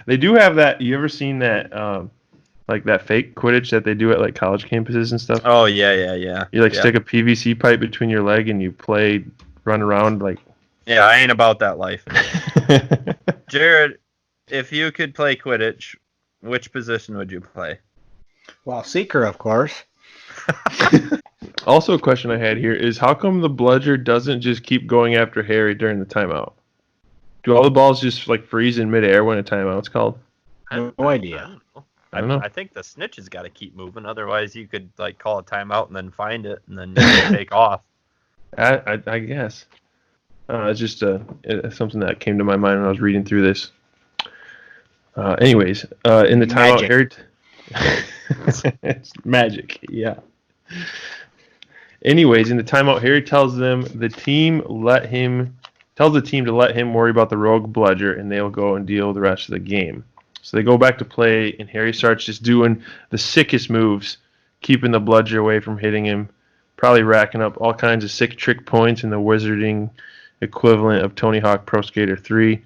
They do have that. You ever seen that, like that fake Quidditch that they do at like college campuses and stuff? Oh, yeah. You like Yeah. stick a PVC pipe between your leg and you run around like. Yeah, I ain't about that life. Jared, if you could play Quidditch, which position would you play? Well, seeker, of course. Also, a question I had here is how come the bludger doesn't just keep going after Harry during the timeout? Do all the balls just like freeze in midair when a timeout's called? No idea. I don't know. I think the snitch has got to keep moving. Otherwise, you could like call a timeout and then find it and then take off. I guess. It's just something that came to my mind when I was reading through this. Anyways, in the timeout, Harry. It's magic, yeah. Anyways, in the timeout, Harry tells the team to let him worry about the rogue bludger, and they'll go and deal with the rest of the game. So they go back to play, and Harry starts just doing the sickest moves, keeping the bludger away from hitting him, probably racking up all kinds of sick trick points in the wizarding equivalent of Tony Hawk Pro Skater 3.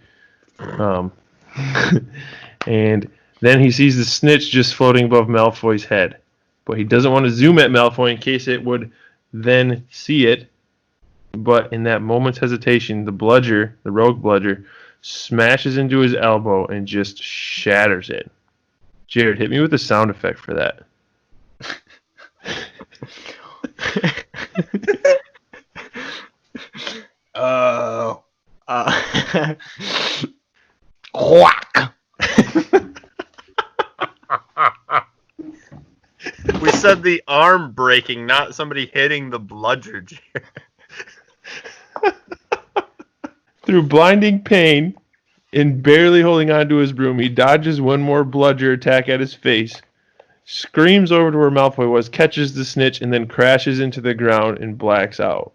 And then he sees the snitch just floating above Malfoy's head. But he doesn't want to zoom at Malfoy in case it would then see it. But in that moment's hesitation, the rogue bludger, smashes into his elbow and just shatters it. Jared, hit me with a sound effect for that. Whack! We said the arm breaking, not somebody hitting the bludger, Jared. Through blinding pain and barely holding onto his broom, he dodges one more bludger attack at his face, screams over to where Malfoy was, catches the snitch, and then crashes into the ground and blacks out.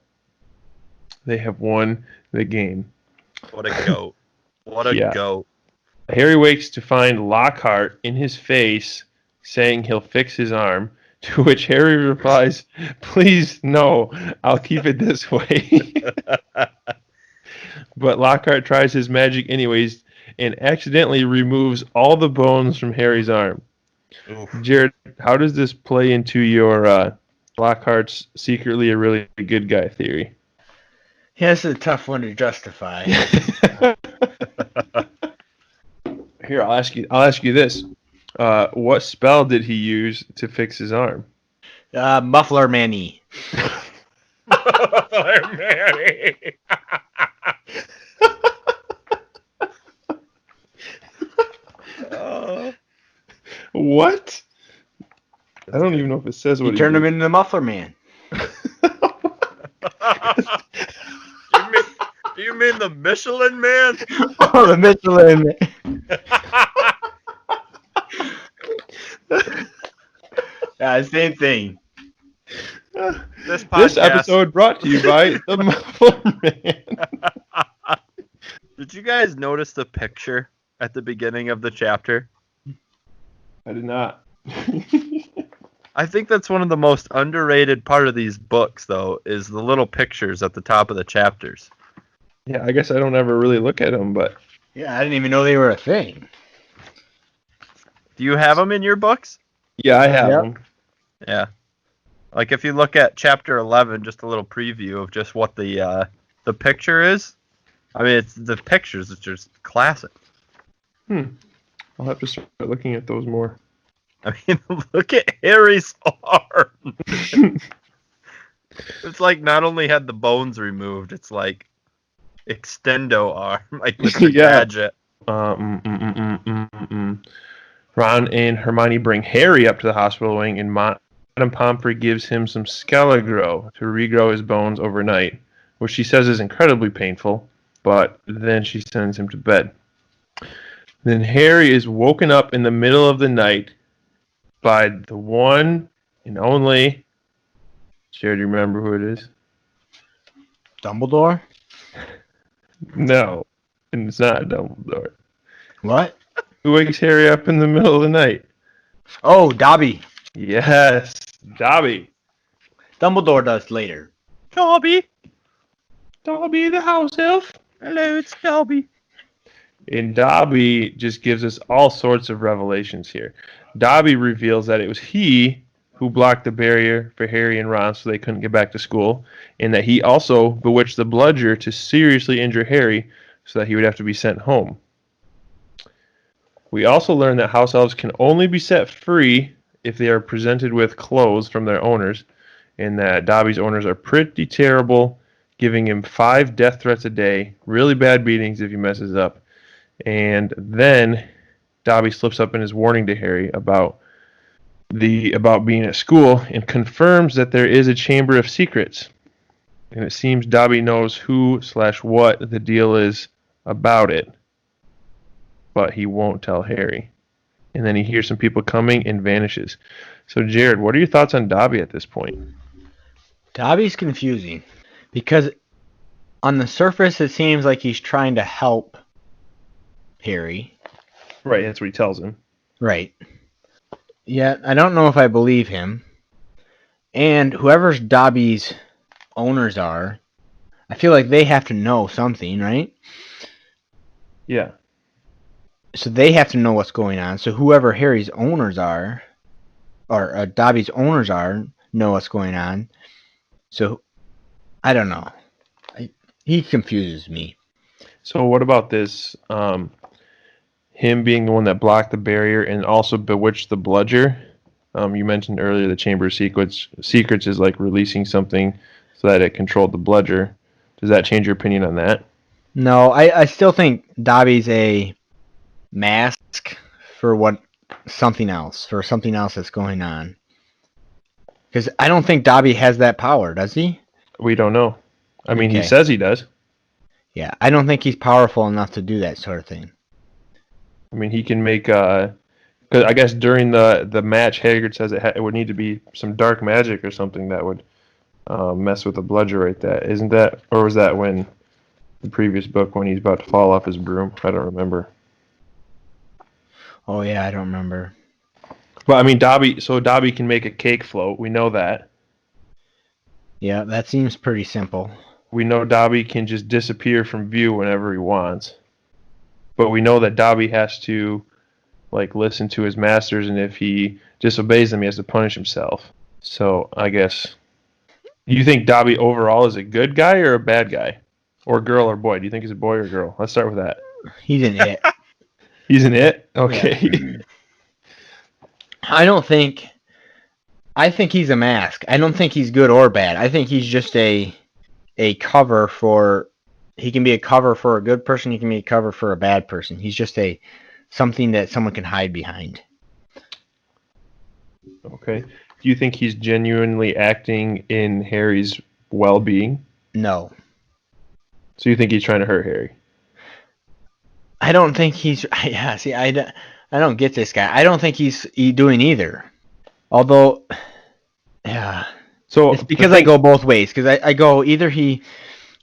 They have won the game. What a goat. What a goat. Harry wakes to find Lockhart in his face saying he'll fix his arm, to which Harry replies, "Please, no, I'll keep it this way." But Lockhart tries his magic anyways and accidentally removes all the bones from Harry's arm. Oof. Jared, how does this play into your Lockhart's secretly a really good guy theory? Yeah, this is a tough one to justify. Here, I'll ask you this. What spell did he use to fix his arm? Muffler Manny. Muffler Manny. What? I don't even know if it says what he turned him into the Muffler Man. You mean the Michelin Man? Oh, the Michelin Man. Yeah, same thing. This episode brought to you by the Muffler Man. Did you guys notice the picture at the beginning of the chapter? I did not. I think that's one of the most underrated part of these books, though, is the little pictures at the top of the chapters. Yeah, I guess I don't ever really look at them, but... Yeah, I didn't even know they were a thing. Do you have them in your books? Yeah, I have them. Yeah. Like, if you look at chapter 11, just a little preview of just what the picture is. I mean, it's the pictures, it's just classic. I'll have to start looking at those more. I mean, look at Harry's arm. It's like not only had the bones removed, it's like extendo arm, like with the gadget. Ron and Hermione bring Harry up to the hospital wing, and Madame Pomfrey gives him some Skelegro to regrow his bones overnight, which she says is incredibly painful, but then she sends him to bed. Then Harry is woken up in the middle of the night by the one and only... Jared, do you remember who it is? Dumbledore? No, and it's not Dumbledore. What? Who wakes Harry up in the middle of the night? Oh, Dobby. Yes, Dobby. Dumbledore does later. Dobby. Dobby the house elf. Hello, it's Dobby. And Dobby just gives us all sorts of revelations here. Dobby reveals that it was he who blocked the barrier for Harry and Ron so they couldn't get back to school, and that he also bewitched the bludger to seriously injure Harry so that he would have to be sent home. We also learn that house elves can only be set free if they are presented with clothes from their owners, and that Dobby's owners are pretty terrible, giving him 5 death threats a day, really bad beatings if he messes up. And then Dobby slips up in his warning to Harry about being at school and confirms that there is a chamber of secrets. And it seems Dobby knows who/what the deal is about it, but he won't tell Harry. And then he hears some people coming and vanishes. So Jared, what are your thoughts on Dobby at this point? Dobby's confusing because on the surface it seems like he's trying to help Harry. Right, that's what he tells him. Right. Yet I don't know if I believe him. And whoever's Dobby's owners are, I feel like they have to know something, right? Yeah. So they have to know what's going on. So whoever Harry's owners are, or Dobby's owners are, know what's going on. So I don't know. He confuses me. So what about this? Him being the one that blocked the barrier and also bewitched the bludger. You mentioned earlier the Chamber of Secrets is like releasing something so that it controlled the bludger. Does that change your opinion on that? No, I still think Dobby's a mask for something else that's going on. Because I don't think Dobby has that power, does he? We don't know. I mean, Okay. He says he does. Yeah, I don't think he's powerful enough to do that sort of thing. I mean, he can make. Because I guess during the match, Haggard says it would need to be some dark magic or something that would mess with the bludger right there. Isn't that, or was that when the previous book when he's about to fall off his broom? I don't remember. Oh yeah, I don't remember. Well, I mean, Dobby can make a cake float. We know that. Yeah, that seems pretty simple. We know Dobby can just disappear from view whenever he wants. But we know that Dobby has to listen to his masters, and if he disobeys them, he has to punish himself. So I guess, you think Dobby overall is a good guy or a bad guy? Or girl or boy? Do you think he's a boy or girl? Let's start with that. He's an it. He's an it? Okay. Yeah. I think he's a mask. I don't think he's good or bad. I think he's just a cover for. He can be a cover for a good person. He can be a cover for a bad person. He's just something that someone can hide behind. Okay. Do you think he's genuinely acting in Harry's well-being? No. So you think he's trying to hurt Harry? I don't think he's. Yeah. See, I don't get this guy. I don't think he's doing either. Although, yeah. So it's because I go both ways. Because I go either he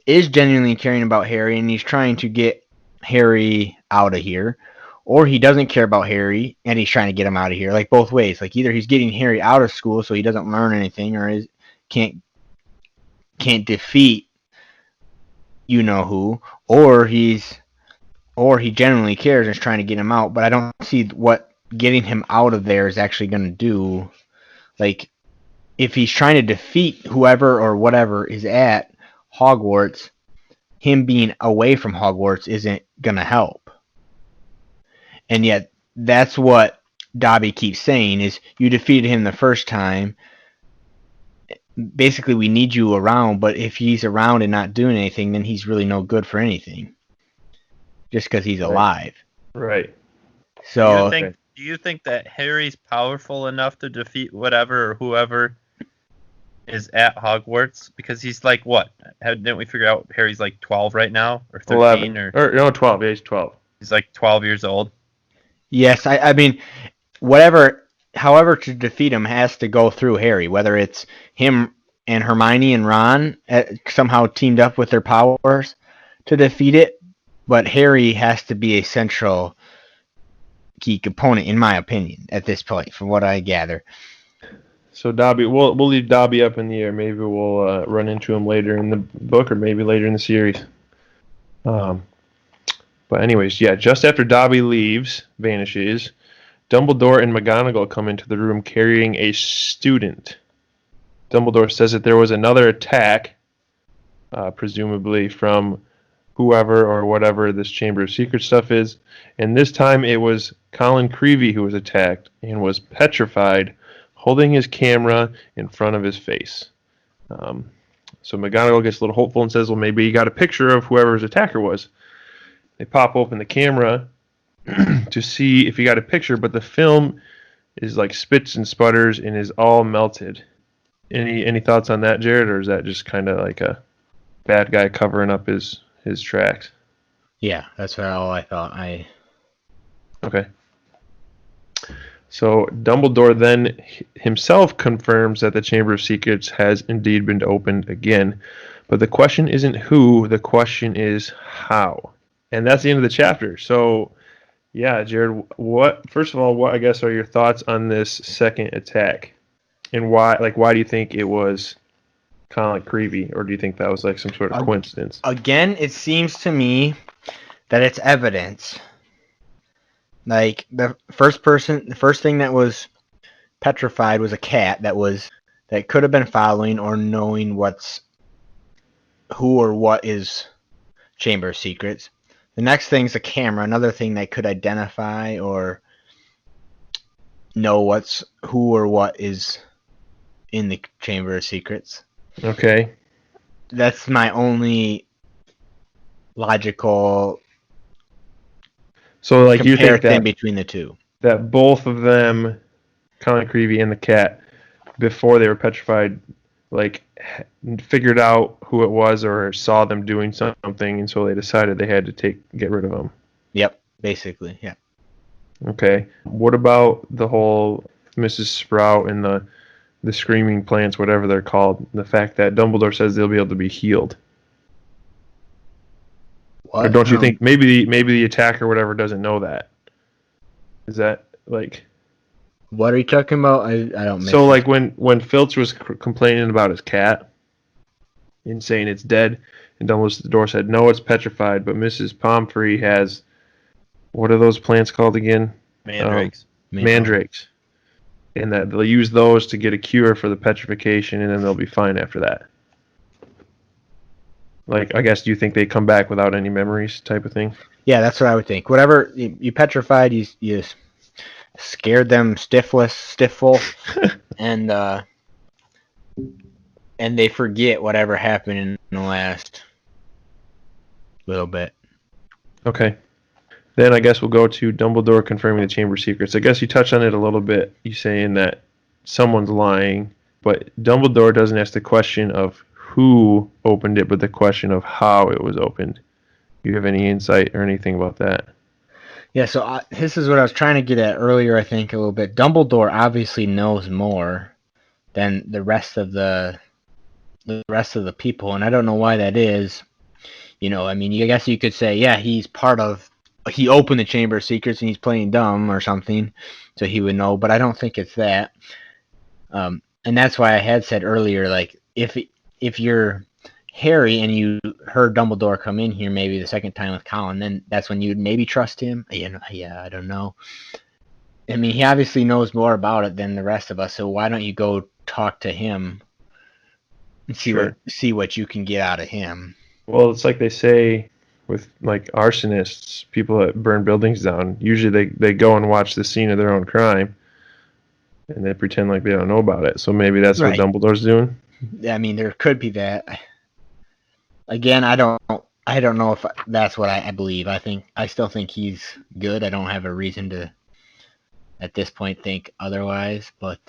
is genuinely caring about Harry and he's trying to get Harry out of here, or he doesn't care about Harry and he's trying to get him out of here. Like both ways. Like either he's getting Harry out of school so he doesn't learn anything, or can't defeat you know who, or he genuinely cares and is trying to get him out. But I don't see what getting him out of there is actually going to do. Like if he's trying to defeat whoever or whatever is at Hogwarts, him being away from Hogwarts isn't going to help. And yet that's what Dobby keeps saying is you defeated him the first time. Basically, we need you around, but if he's around and not doing anything, then he's really no good for anything. Just because he's alive. Right. So Do you think that Harry's powerful enough to defeat whatever or whoever is at Hogwarts? Because he's like what? Didn't we figure out Harry's like 12 right now? Or 13? 11. Or no, 12. Yeah, he's 12. He's like 12 years old. yes, I mean, however to defeat him has to go through Harry, whether it's him and Hermione and Ron somehow teamed up with their powers to defeat it, but Harry has to be a central key component, in my opinion, at this point, from what I gather. So Dobby, we'll leave Dobby up in the air. Maybe we'll run into him later in the book, or maybe later in the series. But But anyways, yeah, just after Dobby vanishes, Dumbledore and McGonagall come into the room carrying a student. Dumbledore says that there was another attack, presumably from whoever or whatever this Chamber of Secrets stuff is, and this time it was Colin Creevey who was attacked and was petrified, holding his camera in front of his face. So McGonagall gets a little hopeful and says, well, maybe he got a picture of whoever his attacker was. They pop open the camera to see if he got a picture, but the film is like spits and sputters and is all melted. Any thoughts on that, Jared, or is that just kind of like a bad guy covering up his tracks? Yeah, that's all I thought. Okay. So Dumbledore then himself confirms that the Chamber of Secrets has indeed been opened again. But the question isn't who, the question is how. And that's the end of the chapter. So, yeah, Jared, first of all, what I guess are your thoughts on this second attack? And why do you think it was kind of like Creevy, or do you think that was like some sort of coincidence? Again, it seems to me that it's evidence. Like the first thing that was petrified was a cat that could have been following or knowing who or what is Chamber of Secrets. The next thing's a camera, another thing that could identify or know who or what is in the Chamber of Secrets. Okay. That's my only logical So, like, you think that between the two, that both of them, Colin Creevy and the cat, before they were petrified, like, figured out who it was or saw them doing something, and so they decided they had to get rid of them. Yep, basically, yeah. Okay. What about the whole Mrs. Sprout and the screaming plants, whatever they're called? The fact that Dumbledore says they'll be able to be healed. What? Or don't you think maybe the attacker or whatever doesn't know that? Is that like? What are you talking about? I don't. So like when Filch was complaining about his cat and saying it's dead, and Dumbledore said no, it's petrified, but Mrs. Pomfrey has, what are those plants called again? Mandrakes. Mandrakes, and that they'll use those to get a cure for the petrification, and then they'll be fine after that. Like, I guess, do you think they come back without any memories type of thing? Yeah, that's what I would think. Whatever you petrified, you scared them stifful, and they forget whatever happened in the last little bit. Okay. Then I guess we'll go to Dumbledore confirming the Chamber of Secrets. I guess you touched on it a little bit. You saying that someone's lying, but Dumbledore doesn't ask the question of who opened it, but the question of how it was opened. Do you have any insight or anything about that? Yeah, so this is what I was trying to get at earlier, I think, a little bit. Dumbledore obviously knows more than the rest of the people, and I don't know why that is. You know, I mean, I guess you could say, yeah, he opened the Chamber of Secrets and he's playing dumb or something, so he would know, but I don't think it's that. And that's why I had said earlier, like, if you're Harry and you heard Dumbledore come in here maybe the second time with Colin, then that's when you'd maybe trust him. Yeah, I don't know. I mean, he obviously knows more about it than the rest of us, so why don't you go talk to him and see what you can get out of him? Well, it's like they say with like arsonists, people that burn buildings down. Usually they go and watch the scene of their own crime, and they pretend like they don't know about it. So maybe that's right. What Dumbledore's doing. I mean, there could be that. Again, I don't know if that's what I believe. I still think he's good. I don't have a reason to, at this point, think otherwise. But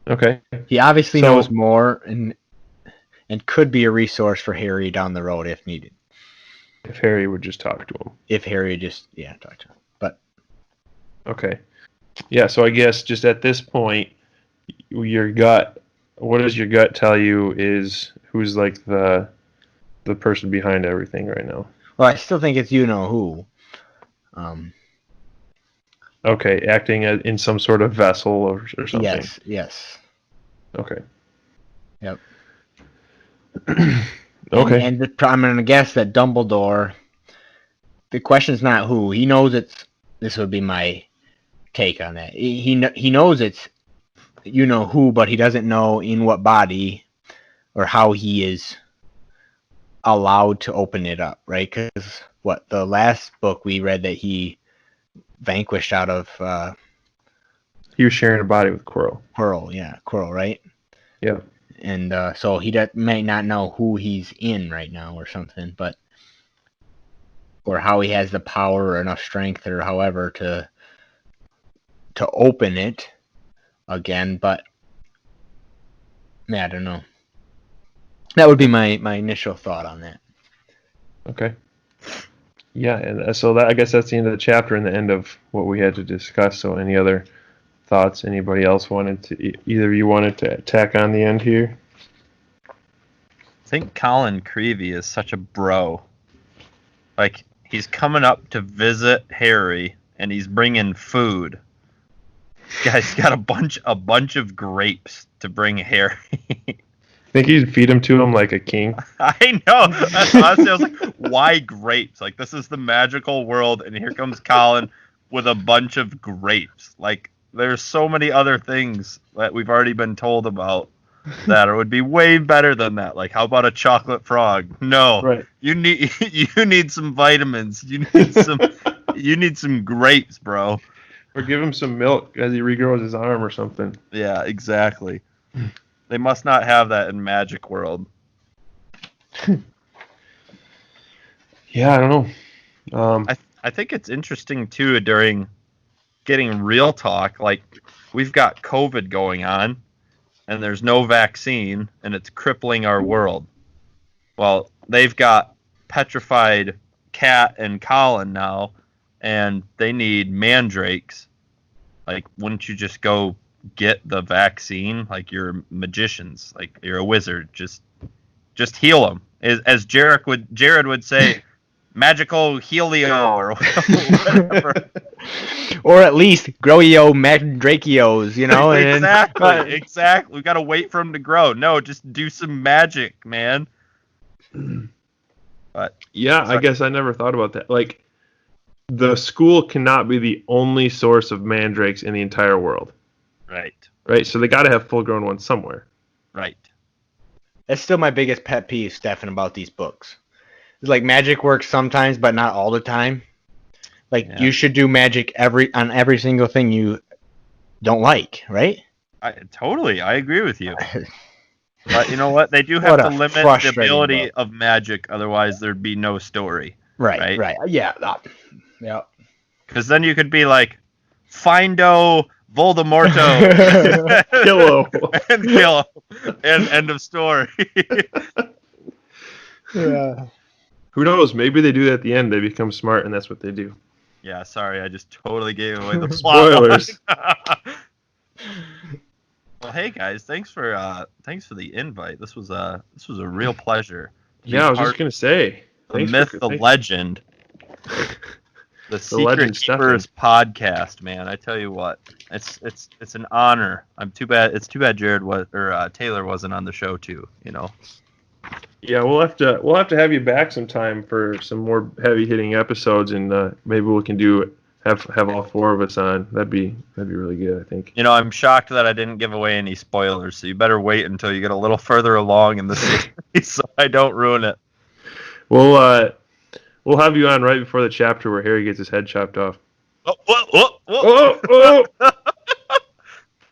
okay, he obviously knows more and could be a resource for Harry down the road if needed. If Harry would just talk to him. If Harry would just talk to him. But okay, yeah. So I guess just at this point, your gut. What does your gut tell you is who's like the person behind everything right now? Well, I still think it's you-know-who. Okay, acting in some sort of vessel or something. Yes. Okay. Yep. Okay. And I'm going to guess that Dumbledore the question's not who. He knows it's. This would be my take on that. He knows it's who, but he doesn't know in what body or how he is allowed to open it up, right? Because the last book we read that he vanquished out of. He was sharing a body with Quirrell. Quirrell, right? Yeah. And so he may not know who he's in right now or something, or how he has the power or enough strength or however to open it again. But I don't know. That would be my initial thought on that. Okay. Yeah, and so I guess that's the end of the chapter and the end of what we had to discuss. So any other thoughts anybody else wanted to, either you wanted to tack on the end here? I think Colin Creevy is such a bro. Like, he's coming up to visit Harry, and he's bringing food. Guy's got a bunch of grapes to bring Harry. Think he'd feed him to him like a king? I know. Honestly, I was like, why grapes? Like, this is the magical world, and here comes Colin with a bunch of grapes. Like, there's so many other things that we've already been told about that would be way better than that. Like, how about a chocolate frog? No. Right. You need some vitamins. You need some grapes, bro. Or give him some milk as he regrows his arm or something. Yeah, exactly. They must not have that in Magic World. Yeah, I don't know. I think it's interesting too during getting real talk. Like, we've got COVID going on, and there's no vaccine, and it's crippling our world. Well, they've got petrified Cat and Colin now, and they need mandrakes. Like, wouldn't you just go get the vaccine? Like, you're magicians. Like, you're a wizard. Just heal them. As Jared would say, magical helio or whatever. Or at least growio mandrakios, Exactly. We got to wait for them to grow. No, just do some magic, man. But yeah, I guess I never thought about that. Like, the school cannot be the only source of mandrakes in the entire world. Right? So they got to have full-grown ones somewhere. Right. That's still my biggest pet peeve, Stefan, about these books. It's like magic works sometimes, but not all the time. Like, you should do magic on every single thing you don't like, right? I agree with you. But you know what? They do have to limit the ability of magic, otherwise there'd be no story. Right. Yeah. Yeah. Because then you could be like, Findo Voldemorto. and kill him. And end of story. Yeah. Who knows? Maybe they do that at the end. They become smart, and that's what they do. Yeah, sorry. I just totally gave away the plot. Spoilers. Well, hey guys, thanks for the invite. This was a real pleasure. Yeah, I was just gonna say the myth, the legend, the SecretKeepers Podcast. Man, I tell you what, it's an honor. It's too bad Taylor wasn't on the show too. Yeah, we'll have to have you back sometime for some more heavy hitting episodes, and maybe we can have all four of us on. That'd be really good, I think. I'm shocked that I didn't give away any spoilers, so you better wait until you get a little further along in the series so I don't ruin it. We'll have you on right before the chapter where Harry gets his head chopped off. Whoa.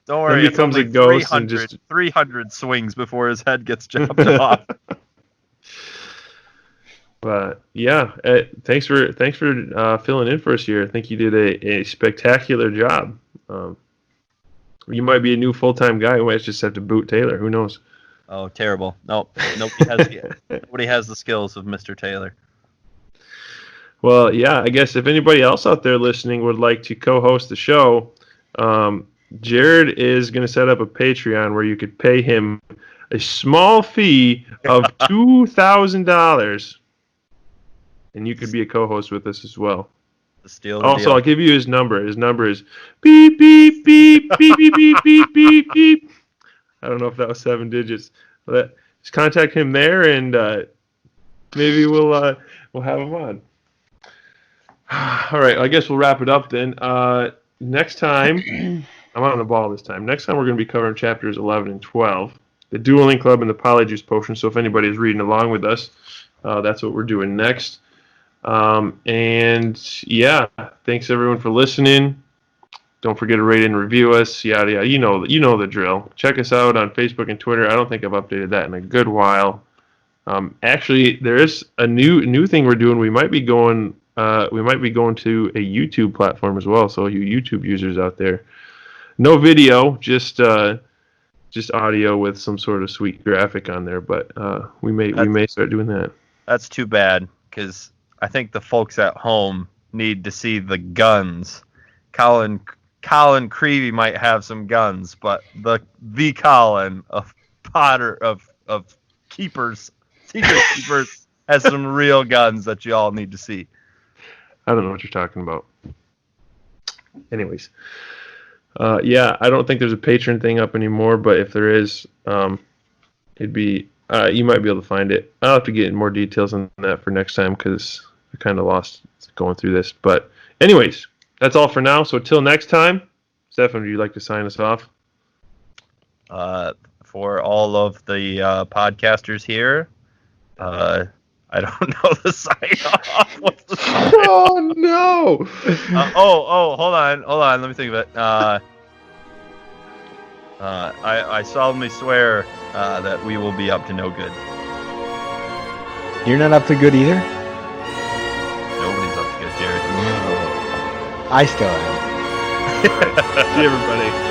Don't worry, he becomes a ghost and 300 swings before his head gets chopped off. But yeah, thanks for filling in for us here. I think you did a spectacular job. You might be a new full-time guy. You might just have to boot Taylor. Who knows? Oh, terrible! Nobody has the skills of Mr. Taylor. Well, yeah, I guess if anybody else out there listening would like to co-host the show, Jared is going to set up a Patreon where you could pay him a small fee of $2,000. And you could be a co-host with us as well. Also, I'll give you his number. His number is beep, beep, beep, beep, beep, beep, beep, beep, beep. I don't know if that was 7 digits. But just contact him there, and maybe we'll have him on. All right, I guess we'll wrap it up then. Next time, I'm on the ball this time. Next time we're going to be covering chapters 11 and 12, the Dueling Club and the Polyjuice Potion. So if anybody is reading along with us, that's what we're doing next. And yeah, thanks everyone for listening. Don't forget to rate and review us. Yada yada. You know the drill. Check us out on Facebook and Twitter. I don't think I've updated that in a good while. Actually, there is a new thing we're doing. We might be going to a YouTube platform as well. So you YouTube users out there, no video, just audio with some sort of sweet graphic on there. But we may start doing that. That's too bad, because I think the folks at home need to see the guns. Colin Creevy might have some guns, but the Colin of Potter of Keepers, Secret Keepers, has some real guns that you all need to see. I don't know what you're talking about. Anyways, yeah, I don't think there's a patron thing up anymore, but if there is, it'd be you might be able to find it. I'll have to get more details on that for next time because I kind of lost going through this. But anyways, that's all for now. So till next time, Stefan, would you like to sign us off? For all of the podcasters here, I don't know the sign off. What's the sign off? Oh no! Hold on. Let me think of it. I solemnly swear that we will be up to no good. You're not up to good either? Nobody's up to good, Jared. I still am. See everybody.